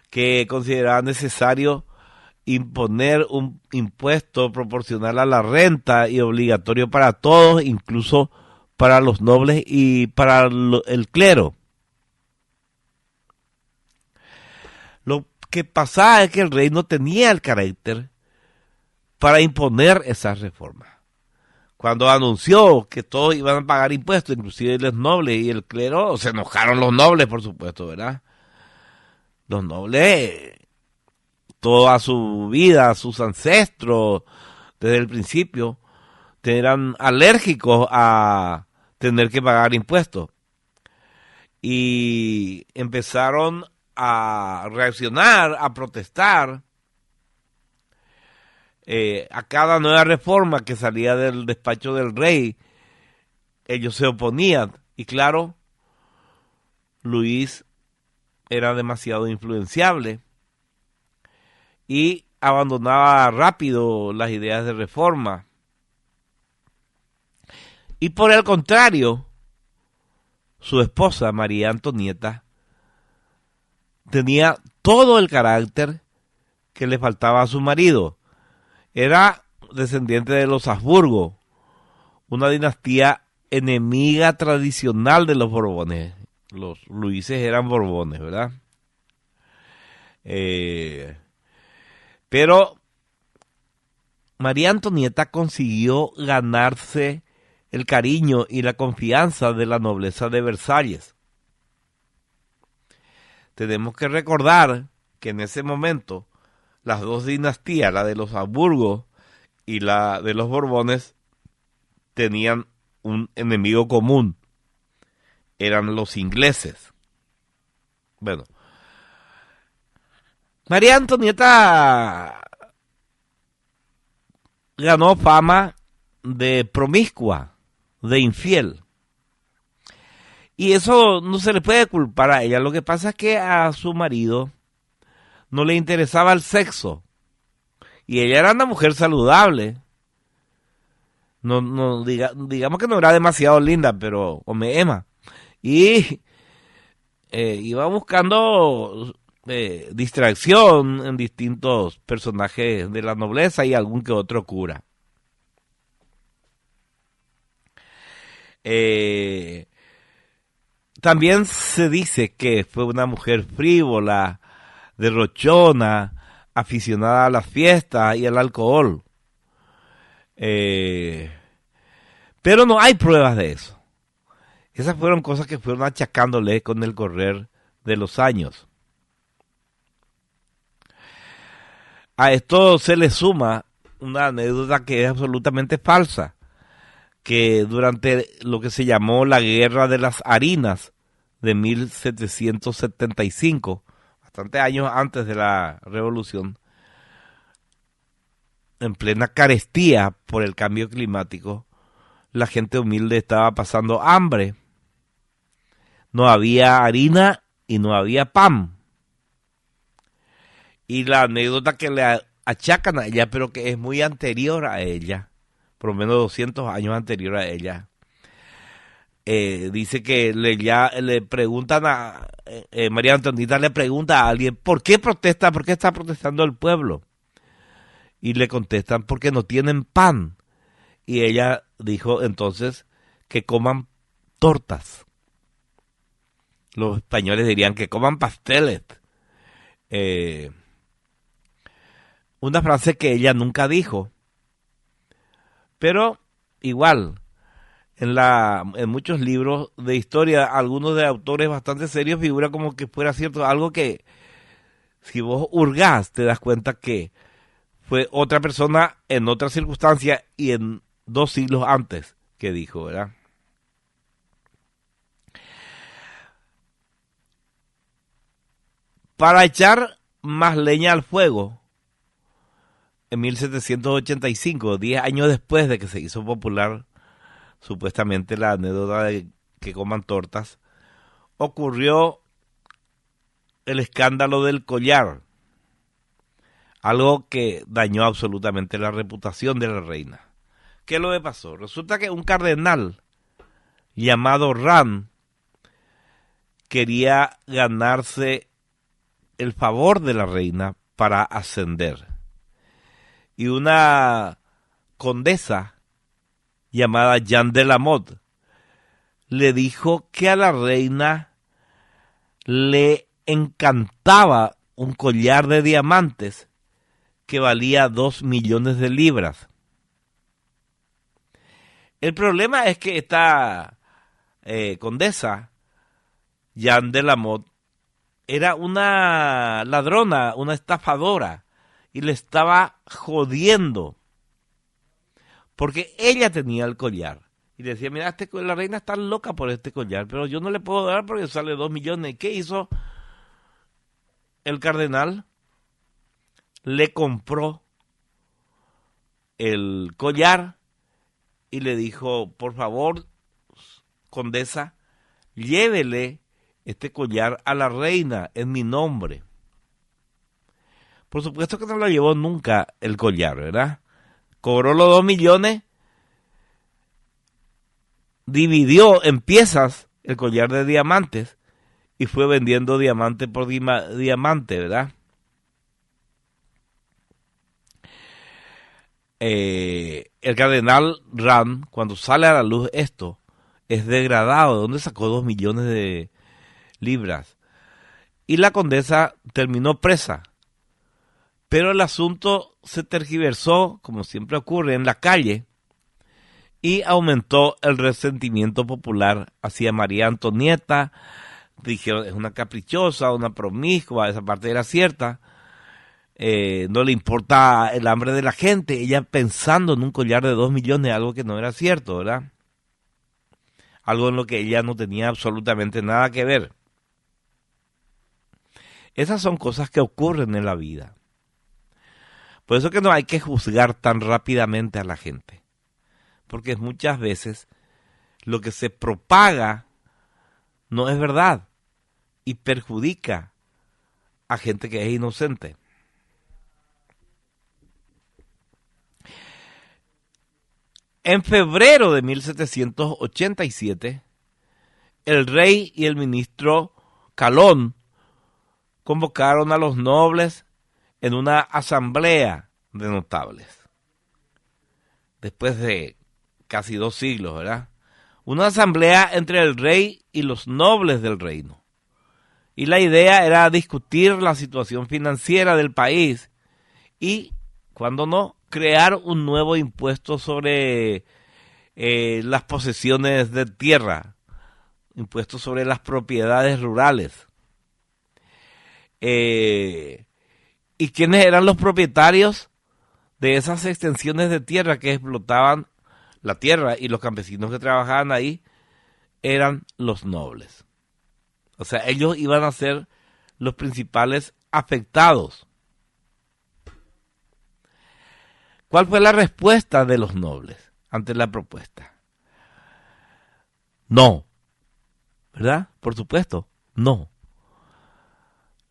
que consideraba necesario imponer un impuesto proporcional a la renta y obligatorio para todos, incluso para los nobles y para el clero. Lo que pasaba es que el rey no tenía el carácter para imponer esas reformas. Cuando anunció que todos iban a pagar impuestos, inclusive los nobles y el clero, se enojaron los nobles, por supuesto, ¿verdad? Los nobles, toda su vida, sus ancestros, desde el principio, eran alérgicos a tener que pagar impuestos. Y empezaron a reaccionar, a protestar a cada nueva reforma que salía del despacho del rey. Ellos se oponían. Y claro, Luis era demasiado influenciable y abandonaba rápido las ideas de reforma. Y por el contrario, su esposa, María Antonieta, tenía todo el carácter que le faltaba a su marido. Era descendiente de los Habsburgo, una dinastía enemiga tradicional de los Borbones. Los Luises eran Borbones, ¿verdad? Pero María Antonieta consiguió ganarse el cariño y la confianza de la nobleza de Versalles. Tenemos que recordar que en ese momento las dos dinastías, la de los Habsburgo y la de los Borbones, tenían un enemigo común. Eran los ingleses. Bueno, María Antonieta ganó fama de promiscua. de infiel. Y eso no se le puede culpar a ella. Lo que pasa es que a su marido no le interesaba el sexo. Y ella era una mujer saludable. Digamos que no era demasiado linda, pero Emma. Y iba buscando distracción en distintos personajes de la nobleza y algún que otro cura. También se dice que fue una mujer frívola, derrochona, aficionada a las fiestas y al alcohol. Pero no hay pruebas de eso. Esas fueron cosas que fueron achacándole con el correr de los años. A esto se le suma una anécdota que es absolutamente falsa, que durante lo que se llamó la Guerra de las Harinas de 1775, bastantes años antes de la Revolución, en plena carestía por el cambio climático, la gente humilde estaba pasando hambre. No había harina y no había pan. Y la anécdota que le achacan a ella, pero que es muy anterior a ella, por lo menos 200 años anterior a ella, dice que le preguntan a María Antonieta, le pregunta a alguien, ¿por qué protesta? ¿Por qué está protestando el pueblo? Y le contestan, porque no tienen pan. Y ella dijo entonces que coman tortas. Los españoles dirían que coman pasteles. Una frase que ella nunca dijo. Pero igual, en muchos libros de historia, algunos de autores bastante serios figura como que fuera cierto, algo que si vos hurgás te das cuenta que fue otra persona en otra circunstancia y en 2 siglos antes que dijo, ¿verdad? Para echar más leña al fuego, en 1785, 10 años después de que se hizo popular supuestamente la anécdota de que coman tortas, ocurrió el escándalo del collar, algo que dañó absolutamente la reputación de la reina. ¿Qué es lo que pasó? Resulta que un cardenal llamado Ran quería ganarse el favor de la reina para ascender. Y una condesa llamada Jeanne de la Motte le dijo que a la reina le encantaba un collar de diamantes que valía 2 millones de libras. El problema es que esta condesa, Jeanne de la Motte, era una ladrona, una estafadora, y le estaba jodiendo, porque ella tenía el collar. Y decía, mira, la reina está loca por este collar, pero yo no le puedo dar porque sale 2 millones. ¿Qué hizo el cardenal? Le compró el collar y le dijo, por favor, condesa, llévele este collar a la reina en mi nombre. Por supuesto que no lo llevó nunca el collar, ¿verdad? Cobró los 2 millones, dividió en piezas el collar de diamantes y fue vendiendo diamante por diamante, ¿verdad? El cardenal Ran, cuando sale a la luz esto, es degradado. ¿De dónde sacó 2 millones de libras? Y la condesa terminó presa. Pero el asunto se tergiversó, como siempre ocurre, en la calle, y aumentó el resentimiento popular hacia María Antonieta. Dijeron, es una caprichosa, una promiscua, esa parte era cierta. No le importa el hambre de la gente, ella pensando en un collar de 2 millones, algo que no era cierto, ¿verdad? Algo en lo que ella no tenía absolutamente nada que ver. Esas son cosas que ocurren en la vida. Por eso que no hay que juzgar tan rápidamente a la gente, porque muchas veces lo que se propaga no es verdad y perjudica a gente que es inocente. En febrero de 1787, el rey y el ministro Calón convocaron a los nobles en una asamblea de notables. Después de casi 2 siglos, ¿verdad? Una asamblea entre el rey y los nobles del reino. Y la idea era discutir la situación financiera del país y, cuando no, crear un nuevo impuesto sobre las posesiones de tierra, impuesto sobre las propiedades rurales. ¿Y quiénes eran los propietarios de esas extensiones de tierra que explotaban la tierra? Y los campesinos que trabajaban ahí eran los nobles. O sea, ellos iban a ser los principales afectados. ¿Cuál fue la respuesta de los nobles ante la propuesta? No. ¿Verdad? Por supuesto, no.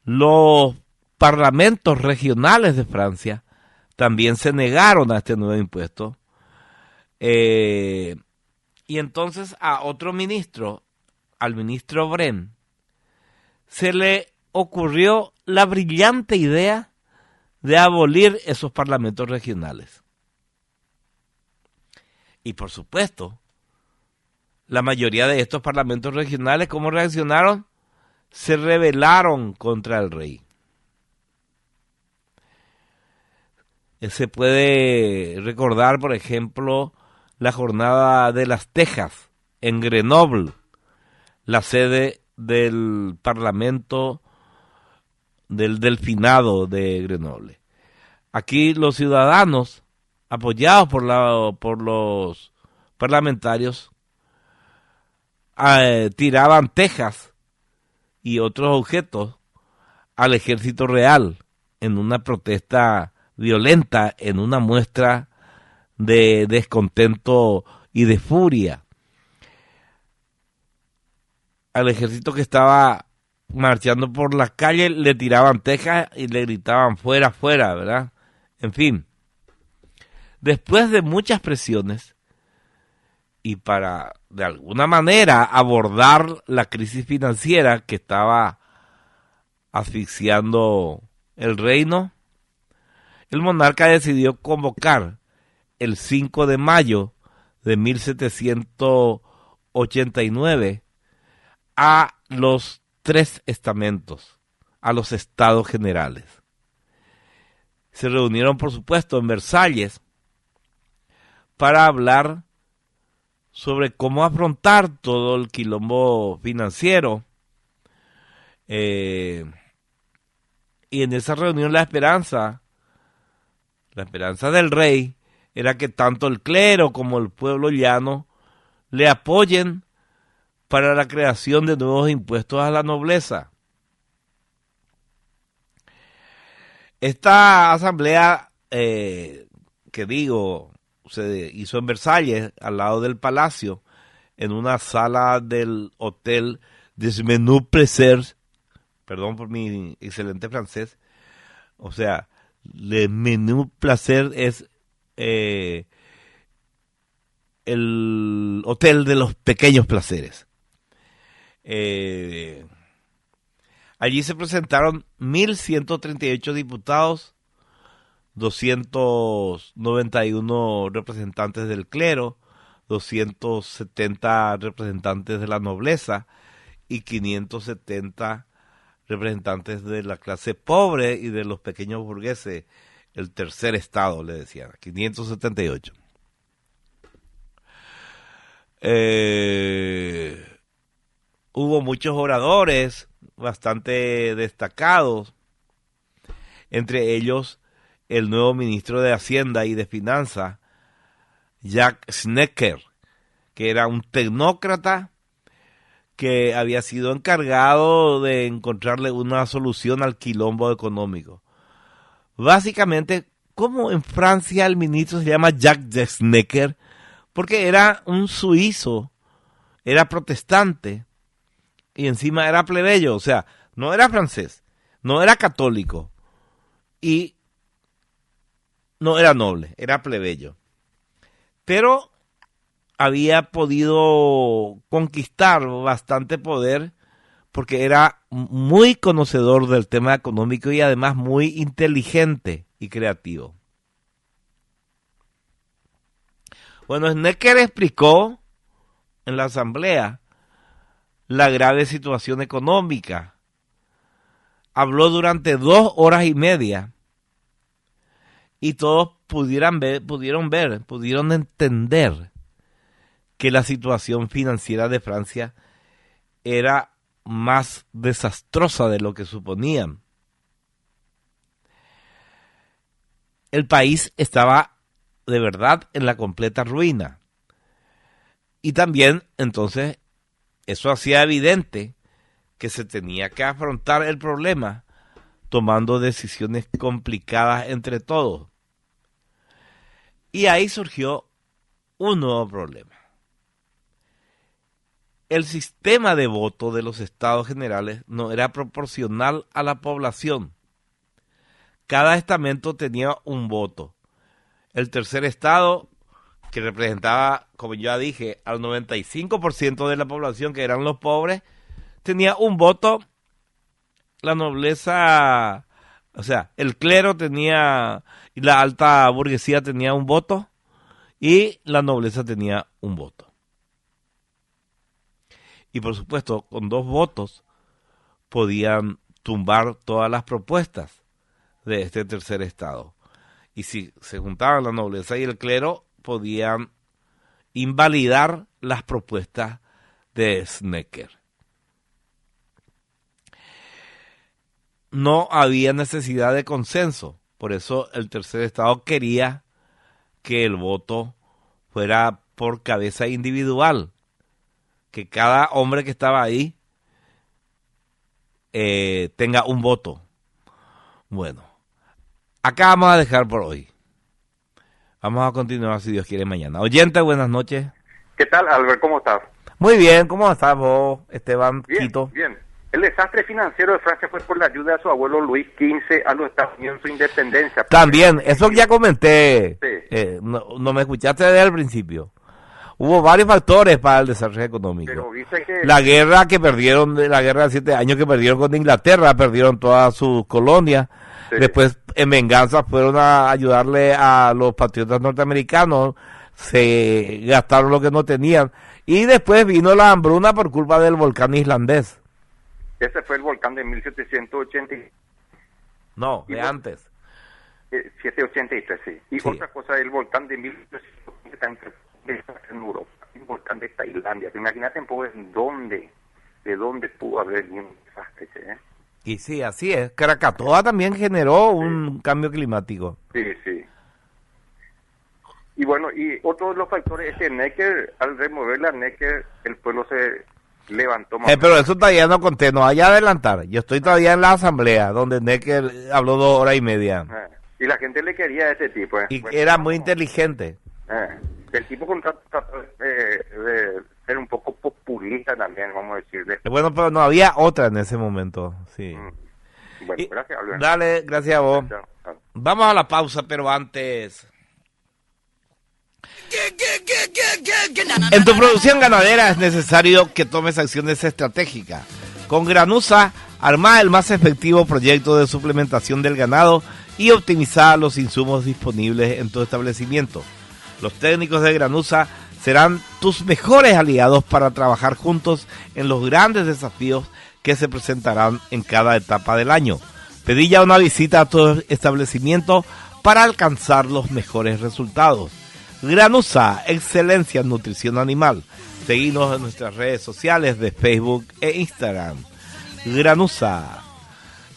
Los parlamentos regionales de Francia también se negaron a este nuevo impuesto. Y entonces a otro ministro, al ministro Bren, se le ocurrió la brillante idea de abolir esos parlamentos regionales. Y por supuesto, la mayoría de estos parlamentos regionales, ¿cómo reaccionaron? Se rebelaron contra el rey. Se puede recordar, por ejemplo, la jornada de las Tejas en Grenoble, la sede del Parlamento del Delfinado de Grenoble. Aquí los ciudadanos, apoyados por los parlamentarios, tiraban tejas y otros objetos al ejército real en una protesta violenta, en una muestra de descontento y de furia. Al ejército que estaba marchando por las calles le tiraban tejas y le gritaban fuera, fuera, ¿verdad? En fin, después de muchas presiones y para de alguna manera abordar la crisis financiera que estaba asfixiando el reino, el monarca decidió convocar el 5 de mayo de 1789 a los 3 estamentos, a los estados generales. Se reunieron, por supuesto, en Versalles para hablar sobre cómo afrontar todo el quilombo financiero. Y en esa reunión la esperanza del rey era que tanto el clero como el pueblo llano le apoyen para la creación de nuevos impuestos a la nobleza. Esta asamblea, se hizo en Versalles, al lado del palacio, en una sala del Hotel des Menus Plaisirs, perdón por mi excelente francés, o sea, le Menus Plaisirs es el hotel de los pequeños placeres. Allí se presentaron 1.138 diputados, 291 representantes del clero, 270 representantes de la nobleza y 570 representantes de la clase pobre y de los pequeños burgueses, el tercer estado, le decían, 578. Hubo muchos oradores bastante destacados, entre ellos el nuevo ministro de Hacienda y de Finanzas, Jacques Necker, que era un tecnócrata que había sido encargado de encontrarle una solución al quilombo económico. Básicamente, como en Francia el ministro se llama Jacques Necker, porque era un suizo era protestante y encima era plebeyo, o sea, no era francés, no era católico y no era noble, era plebeyo. Pero había podido conquistar bastante poder porque era muy conocedor del tema económico y además muy inteligente y creativo. Bueno, Snekker explicó en la asamblea la grave situación económica. Habló durante 2 horas y media y todos pudieron entender que la situación financiera de Francia era más desastrosa de lo que suponían. El país estaba de verdad en la completa ruina. Y también, entonces, eso hacía evidente que se tenía que afrontar el problema tomando decisiones complicadas entre todos. Y ahí surgió un nuevo problema. El sistema de voto de los estados generales no era proporcional a la población. Cada estamento tenía un voto. El tercer estado, que representaba, como ya dije, al 95% de la población, que eran los pobres, tenía un voto. La nobleza, o sea, el clero tenía, y la alta burguesía tenía un voto, y la nobleza tenía un voto. Y por supuesto, con 2 votos podían tumbar todas las propuestas de este tercer estado. Y si se juntaban la nobleza y el clero, podían invalidar las propuestas de Snekker. No había necesidad de consenso, por eso el tercer estado quería que el voto fuera por cabeza individual, que cada hombre que estaba ahí tenga un voto. Bueno, acá vamos a dejar por hoy. Vamos a continuar, si Dios quiere, mañana. Oyente, buenas noches. ¿Qué tal, Albert? ¿Cómo estás? Muy bien, ¿cómo estás vos, Esteban Bien, Quito? bien. El desastre financiero de Francia fue por la ayuda de su abuelo Luis XV a los Estados Unidos en su independencia. También, eso ya comenté. Sí. No me escuchaste desde el principio. Hubo varios factores para el desastre económico. Pero dice que... La guerra la guerra de 7 años que perdieron con Inglaterra, perdieron todas sus colonias. Sí. Después, en venganza, fueron a ayudarle a los patriotas norteamericanos. Se gastaron lo que no tenían. Y después vino la hambruna por culpa del volcán islandés. Ese fue el volcán de 1780. No, Y de vos- antes. 783, sí. Y Sí. otra cosa, el volcán de 1850 en Europa. Un volcán de Tailandia. Imagínate un poco de dónde pudo haber un desastre, ¿eh? Y sí, así es. Krakatoa también generó un cambio climático. Sí, sí. Y bueno, y otro de los factores es que Necker, al remover la Necker, el pueblo se levantó más. Pero eso todavía no conté, no vaya a adelantar. Yo estoy todavía en la asamblea, donde Necker habló 2 horas y media. Y la gente le quería a este tipo. Y Bueno, era muy inteligente. el tipo trató de ser un poco populista también, vamos a decirle. Bueno, pero no había otra en ese momento. Sí. Bueno, Y- gracias, Albert. Dale, gracias a vos. Chao, chao. Vamos a la pausa, pero antes... En tu producción ganadera es necesario que tomes acciones estratégicas. Con Granusa, arma el más efectivo proyecto de suplementación del ganado y optimiza los insumos disponibles en tu establecimiento. Los técnicos de Granusa serán tus mejores aliados para trabajar juntos en los grandes desafíos que se presentarán en cada etapa del año. Pedí ya una visita a tu establecimiento para alcanzar los mejores resultados. Granusa, excelencia en nutrición animal. Seguinos en nuestras redes sociales de Facebook e Instagram. Granusa,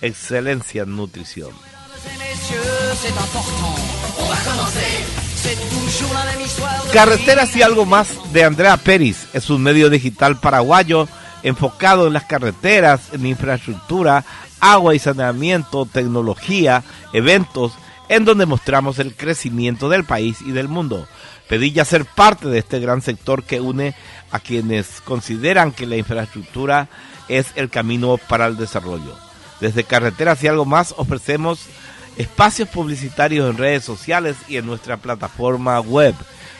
excelencia en nutrición. Mesdames et messieurs, c'est important. On va commencer. C'est toujours la même histoire. Carreteras y algo más de Andrea Peris es un medio digital paraguayo enfocado en las carreteras, en infraestructura, agua y saneamiento, tecnología, eventos, en donde mostramos el crecimiento del país y del mundo. Pedí ya ser parte de este gran sector que une a quienes consideran que la infraestructura es el camino para el desarrollo. Desde Carreteras y Algo Más ofrecemos espacios publicitarios en redes sociales y en nuestra plataforma web.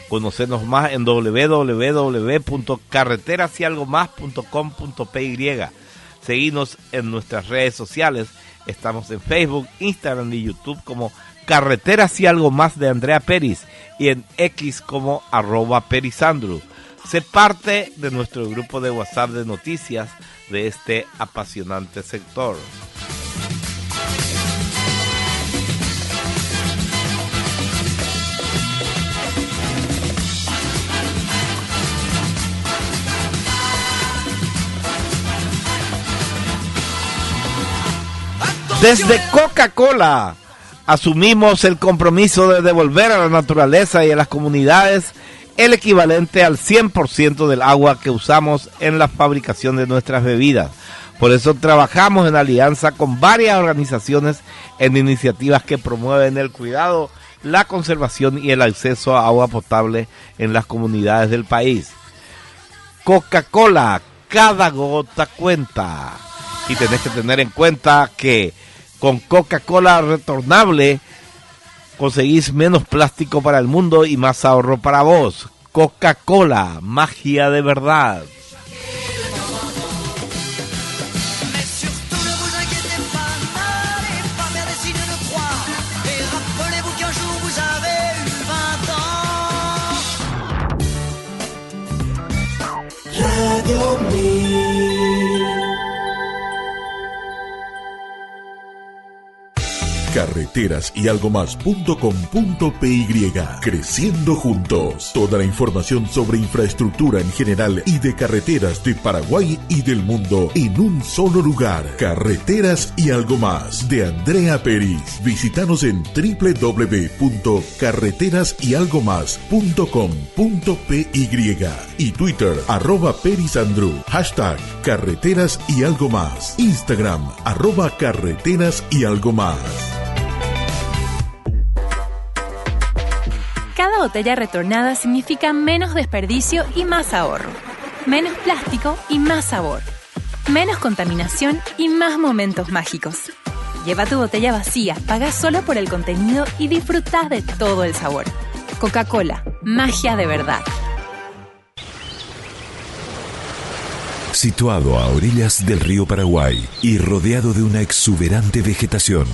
Conocernos más en www.carreterasyalgomás.com.py. Seguinos en nuestras redes sociales. Estamos en Facebook, Instagram y YouTube como Carreteras y Algo Más de Andrea Peris y en X como @perisandru. Sé parte de nuestro grupo de WhatsApp de noticias de este apasionante sector. Desde Coca-Cola asumimos el compromiso de devolver a la naturaleza y a las comunidades el equivalente al 100% del agua que usamos en la fabricación de nuestras bebidas. Por eso trabajamos en alianza con varias organizaciones en iniciativas que promueven el cuidado, la conservación y el acceso a agua potable en las comunidades del país. Coca-Cola, cada gota cuenta. Y tenés que tener en cuenta que con Coca-Cola retornable conseguís menos plástico para el mundo y más ahorro para vos. Coca-Cola, magia de verdad. Mais surtout ne vous inquiétez pas, n'allez pas faire des signes de croix. Et rappelez-vous qu'un jour vous avez eu 20 ans. Radio Carreteras y algo más.com.py. Creciendo juntos. Toda la información sobre infraestructura en general y de carreteras de Paraguay y del mundo en un solo lugar. Carreteras y algo más de Andrea Peris. Visítanos en www.carreterasyalgomás.com.py y Twitter @perisandru. Hashtag Carreteras y algo más. Instagram @carreteras y algo más. Cada botella retornada significa menos desperdicio y más ahorro. Menos plástico y más sabor. Menos contaminación y más momentos mágicos. Lleva tu botella vacía, paga solo por el contenido y disfruta de todo el sabor. Coca-Cola, magia de verdad. Situado a orillas del río Paraguay y rodeado de una exuberante vegetación,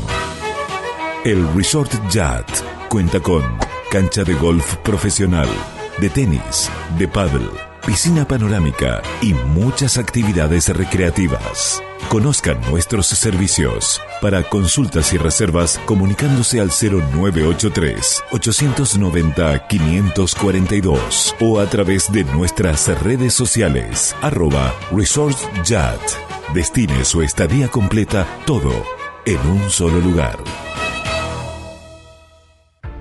el Resort Yacht cuenta con cancha de golf profesional, de tenis, de pádel, piscina panorámica y muchas actividades recreativas. Conozcan nuestros servicios. Para consultas y reservas, comunicándose al 0983-890-542 o a través de nuestras redes sociales, @ResortYacht. Destine su estadía completa, todo en un solo lugar.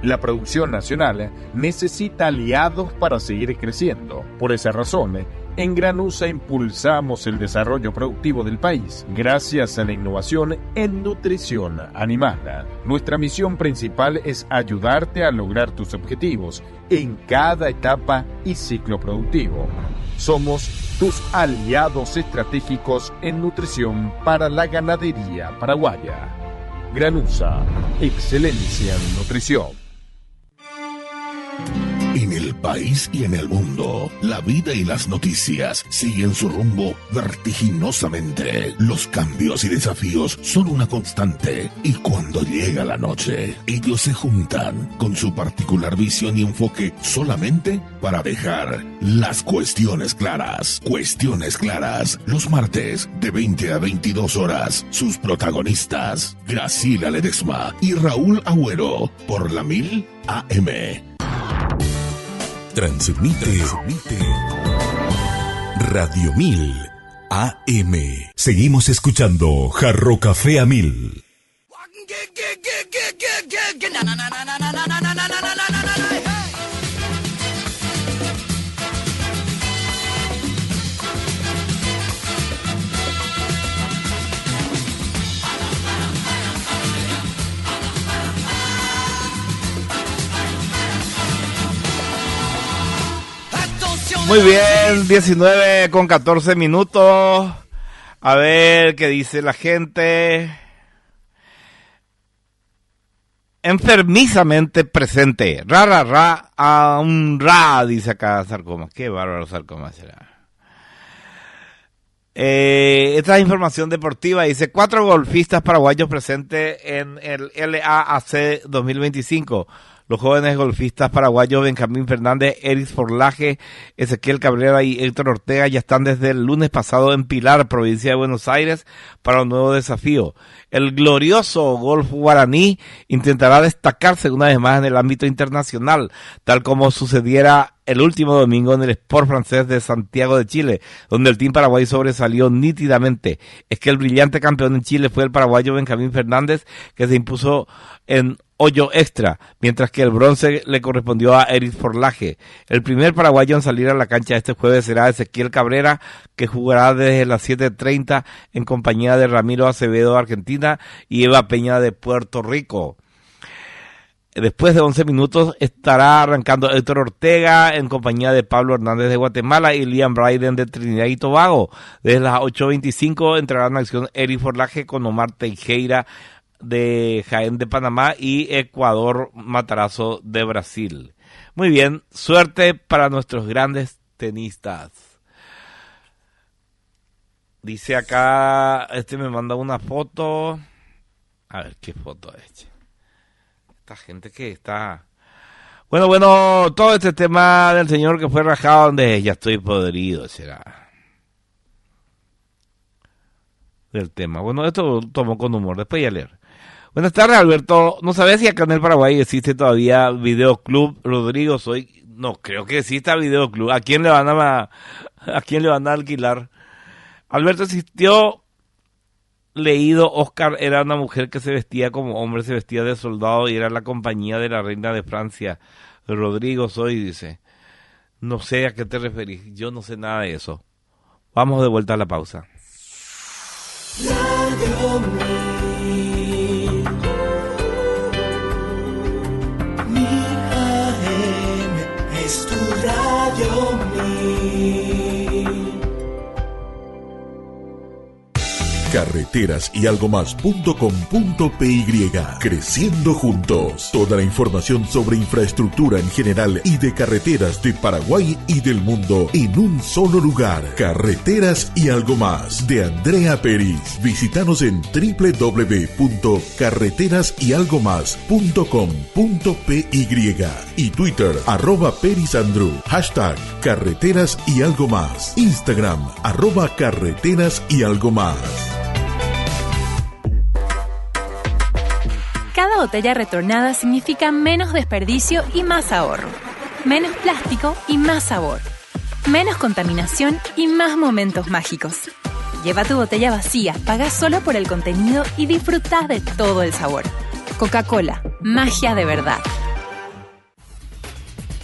La producción nacional necesita aliados para seguir creciendo. Por esa razón, en Granusa impulsamos el desarrollo productivo del país gracias a la innovación en nutrición animal. Nuestra misión principal es ayudarte a lograr tus objetivos en cada etapa y ciclo productivo. Somos tus aliados estratégicos en nutrición para la ganadería paraguaya. Granusa, excelencia en nutrición. En el país y en el mundo, la vida y las noticias siguen su rumbo vertiginosamente. Los cambios y desafíos son una constante y cuando llega la noche, ellos se juntan con su particular visión y enfoque solamente para dejar las cuestiones claras. Cuestiones claras, los martes de 20 a 22 horas. Sus protagonistas, Graciela Ledesma y Raúl Agüero, por la 1000 AM. Transmite Radio 1000 AM. Seguimos escuchando Jarro Café a 1000. Muy bien, 19 con 14 minutos. A ver qué dice la gente. Enfermizamente presente. A un ra, dice acá Sarcoma. Qué bárbaro Sarcoma será. Esta es información deportiva. Dice 4 golfistas paraguayos presentes en el LAAC 2025. Los jóvenes golfistas paraguayos Benjamín Fernández, Eric Forlaje, Ezequiel Cabrera y Héctor Ortega ya están desde el lunes pasado en Pilar, provincia de Buenos Aires, para un nuevo desafío. El glorioso golf guaraní intentará destacarse una vez más en el ámbito internacional, tal como sucediera el último domingo en el Sport francés de Santiago de Chile, donde el team paraguayo sobresalió nítidamente. Es que el brillante campeón en Chile fue el paraguayo Benjamín Fernández, que se impuso en hoyo extra, mientras que el bronce le correspondió a Eric Forlaje. El primer paraguayo en salir a la cancha este jueves será Ezequiel Cabrera, que jugará desde las 7:30 en compañía de Ramiro Acevedo de Argentina y Eva Peña de Puerto Rico. Después de 11 minutos estará arrancando Héctor Ortega en compañía de Pablo Hernández de Guatemala y Liam Bryden de Trinidad y Tobago. Desde las 8:25 entrará en acción Eric Forlaje con Omar Teijeira de Jaén de Panamá y Ecuador Matarazo de Brasil. Muy bien, suerte para nuestros grandes tenistas. Dice acá, me manda una foto. A ver, ¿qué foto es? Esta gente que está... Bueno, todo este tema del señor que fue rajado donde ya estoy podrido, será. Del tema. Bueno, esto lo tomo con humor, después ya leer. Buenas tardes, Alberto. No sabes si acá en el Paraguay existe todavía Videoclub Rodrigo Soy. No, creo que exista Videoclub. ¿A quién le van a alquilar? Alberto, existió. Leído, Oscar era una mujer que se vestía como hombre, se vestía de soldado y era la compañía de la reina de Francia. Rodrigo Soy, dice. No sé a qué te referís. Yo no sé nada de eso. Vamos de vuelta a la pausa. Radio Mil AM es tu Radio Mil. Carreteras y algo más.com.py. Creciendo juntos. Toda la información sobre infraestructura en general y de carreteras de Paraguay y del mundo en un solo lugar. Carreteras y algo más de Andrea Peris. Visítanos en www.carreterasyalgomás.com.py y Twitter @perisandru. Hashtag Carreteras y algo más. Instagram @carreteras y algo más. Cada botella retornada significa menos desperdicio y más ahorro. Menos plástico y más sabor. Menos contaminación y más momentos mágicos. Lleva tu botella vacía, paga solo por el contenido y disfruta de todo el sabor. Coca-Cola, magia de verdad.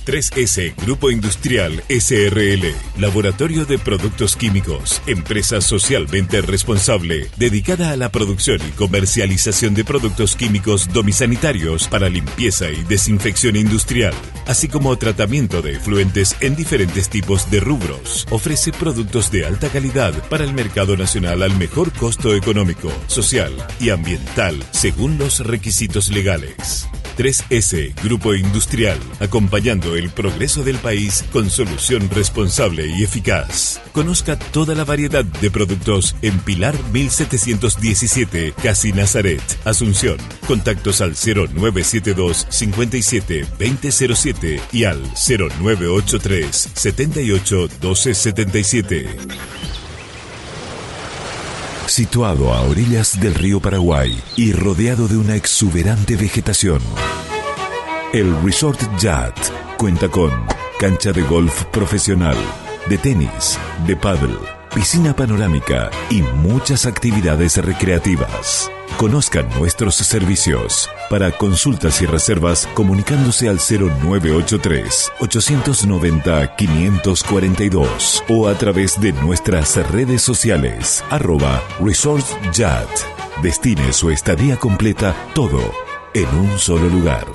3S Grupo Industrial SRL, Laboratorio de Productos Químicos, empresa socialmente responsable, dedicada a la producción y comercialización de productos químicos domisanitarios para limpieza y desinfección industrial, así como tratamiento de efluentes en diferentes tipos de rubros. Ofrece productos de alta calidad para el mercado nacional al mejor costo económico, social y ambiental, según los requisitos legales. 3S Grupo Industrial, acompañando el progreso del país con solución responsable y eficaz. Conozca toda la variedad de productos en Pilar 1717, Casi Nazaret, Asunción. Contactos al 0972 57 2007 y al 0983 78 1277. Situado a orillas del río Paraguay y rodeado de una exuberante vegetación, el Resort Yacht cuenta con cancha de golf profesional, de tenis, de pádel, piscina panorámica y muchas actividades recreativas. Conozcan nuestros servicios. Para consultas y reservas, comunicándose al 0983 890 542 o a través de nuestras redes sociales @ResortYat. Destine su estadía completa, todo en un solo lugar.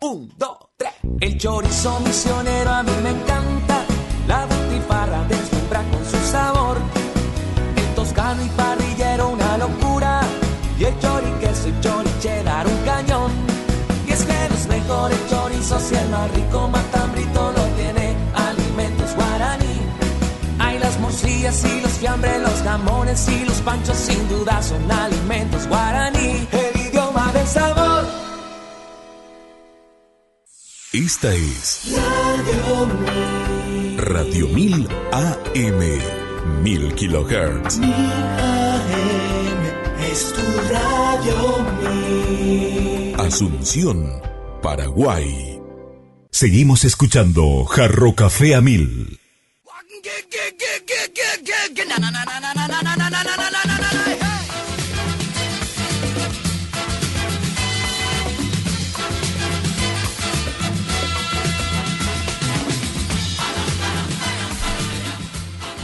1, 2, 3. El chorizo misionero a mí me encanta, la butifarra deslumbra con su sabor. El toscano y parrillero una locura, y el choriqueso y choricheddar un cañón. Y es que los mejores chorizos y el más rico matambrito lo tiene Alimentos Guaraní. Hay las morcillas y los fiambres, los jamones y los panchos, sin duda son Alimentos Guaraní, el idioma del sabor. Esta es Radio 1000 AM, 1000 kilohertz. 1000 AM es tu Radio 1000. Asunción, Paraguay. Seguimos escuchando Jarro Café a 1000.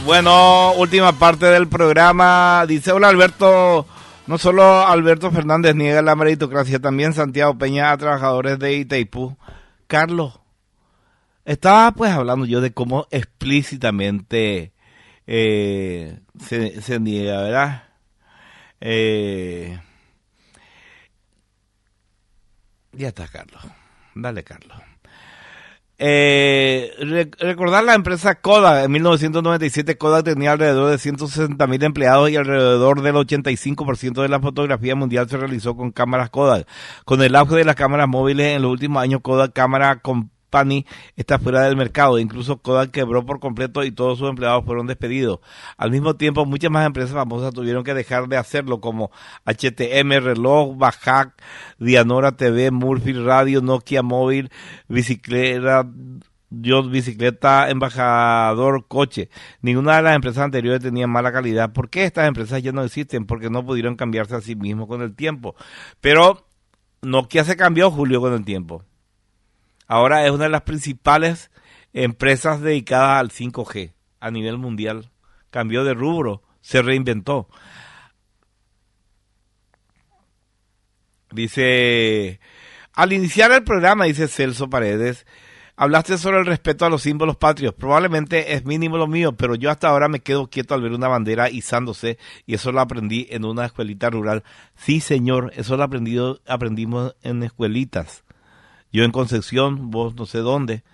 Bueno, última parte del programa. Dice, hola Alberto. No solo Alberto Fernández niega la meritocracia, también Santiago Peña, trabajadores de Itaipú. Carlos, estaba pues hablando yo de cómo explícitamente se niega, ¿verdad? Ya está, Carlos. Dale, Carlos. Recordar la empresa Kodak. En 1997 Kodak tenía alrededor de 160.000 empleados y alrededor del 85% de la fotografía mundial se realizó con cámaras Kodak. Con el auge de las cámaras móviles en los últimos años, Kodak Camera Company está fuera del mercado. Incluso Kodak quebró por completo y todos sus empleados fueron despedidos. Al mismo tiempo, muchas más empresas famosas tuvieron que dejar de hacerlo, como HTM, Reloj, Bajaj, Dianora TV, Murphy Radio, Nokia Móvil, Bicicleta, Embajador Coche. Ninguna de las empresas anteriores tenía mala calidad. ¿Por qué estas empresas ya no existen? Porque no pudieron cambiarse a sí mismos con el tiempo. Pero Nokia se cambió, Julio, con el tiempo. Ahora es una de las principales empresas dedicadas al 5G a nivel mundial. Cambió de rubro, se reinventó. Dice, al iniciar el programa, dice Celso Paredes, hablaste sobre el respeto a los símbolos patrios. Probablemente es mínimo lo mío, pero yo hasta ahora me quedo quieto al ver una bandera izándose, y eso lo aprendí en una escuelita rural. Sí, señor, eso lo aprendimos en escuelitas. Yo en Concepción, vos no sé dónde,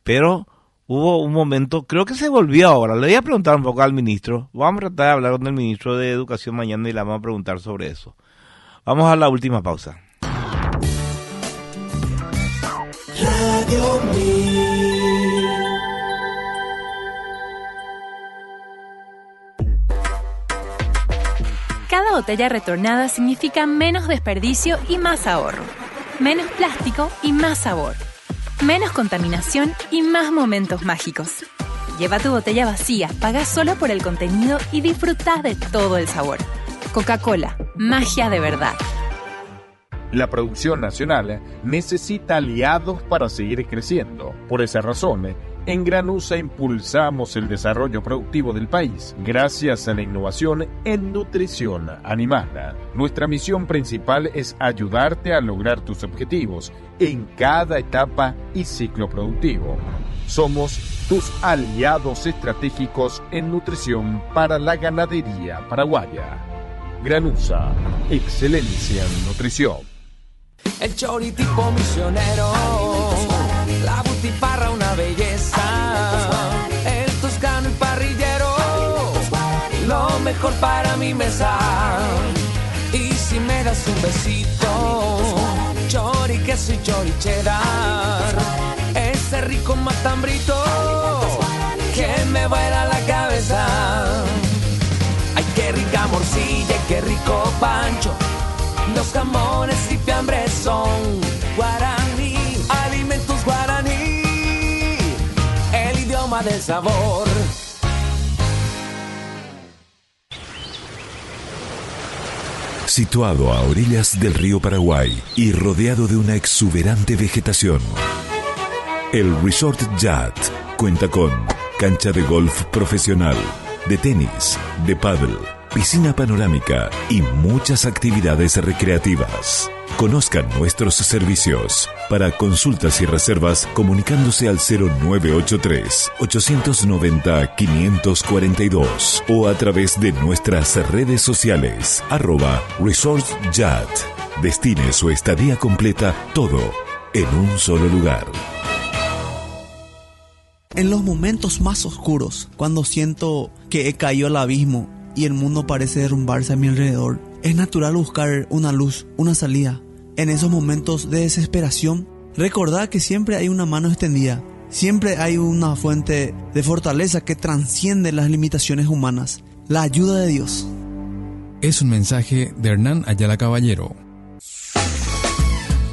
pero hubo un momento, creo que se volvió ahora. Le voy a preguntar un poco al ministro. Vamos a tratar de hablar con el ministro de Educación mañana y le vamos a preguntar sobre eso. Vamos a la última pausa. Radio 1000. Cada botella retornada significa menos desperdicio y más ahorro. Menos plástico y más sabor. Menos contaminación y más momentos mágicos. Lleva tu botella vacía, paga solo por el contenido y disfruta de todo el sabor. Coca-Cola, magia de verdad. La producción nacional necesita aliados para seguir creciendo. Por esa razón, en Granusa impulsamos el desarrollo productivo del país gracias a la innovación en nutrición animal. Nuestra misión principal es ayudarte a lograr tus objetivos en cada etapa y ciclo productivo. Somos tus aliados estratégicos en nutrición para la ganadería paraguaya. Granusa, excelencia en nutrición. El choritipo misionero, la butifarra una belleza, el toscano y parrillero, lo mejor para mi mesa. Y si me das un besito, chori queso y chori cheddar, ese rico matambrito que me vuela la cabeza. Ay, qué rica morcilla, qué rico pancho, los jamones y fiambres son guaraní, Alimentos Guaraní, el idioma del sabor. Situado a orillas del río Paraguay y rodeado de una exuberante vegetación, el Resort Yacht cuenta con cancha de golf profesional, de tenis, de pádel, piscina panorámica y muchas actividades recreativas. Conozcan nuestros servicios. Para consultas y reservas, comunicándose al 0983-890-542 o a través de nuestras redes sociales, @ResortJat. Destine su estadía completa, todo en un solo lugar. En los momentos más oscuros, cuando siento que he caído al abismo y el mundo parece derrumbarse a mi alrededor, es natural buscar una luz, una salida. En esos momentos de desesperación, recordad que siempre hay una mano extendida, siempre hay una fuente de fortaleza que trasciende las limitaciones humanas, la ayuda de Dios. Es un mensaje de Hernán Ayala Caballero.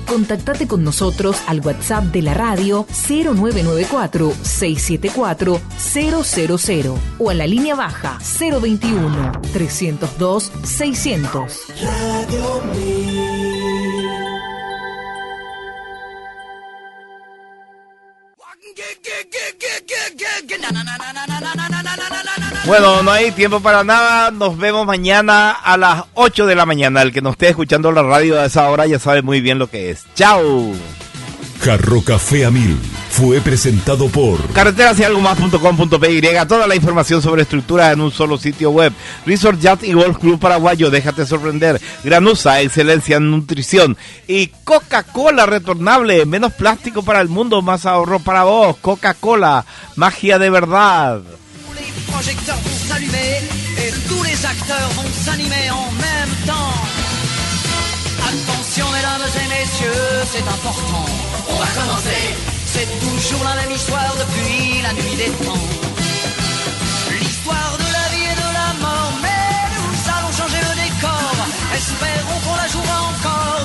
Contactate con nosotros al WhatsApp de la radio 0994-674-000 o a la línea baja 021-302-600. Radio Bueno, no hay tiempo para nada. Nos vemos mañana a las 8 de la mañana. El que nos esté escuchando la radio a esa hora ya sabe muy bien lo que es. ¡Chao! Jarro Café a 1000 fue presentado por carreterasyyalgomás.com.py. Toda la información sobre estructura en un solo sitio web. Resort Yacht y Golf Club Paraguayo. Déjate sorprender. Granusa, excelencia en nutrición. Y Coca-Cola retornable. Menos plástico para el mundo, más ahorro para vos. Coca-Cola, magia de verdad. Les projecteurs vont s'allumer et tous les acteurs vont s'animer en même temps. Attention mesdames et messieurs, c'est important. On va commencer. C'est toujours la même histoire depuis la nuit des temps. L'histoire de la vie et de la mort, mais nous allons changer le décor. Espérons qu'on la jouera encore.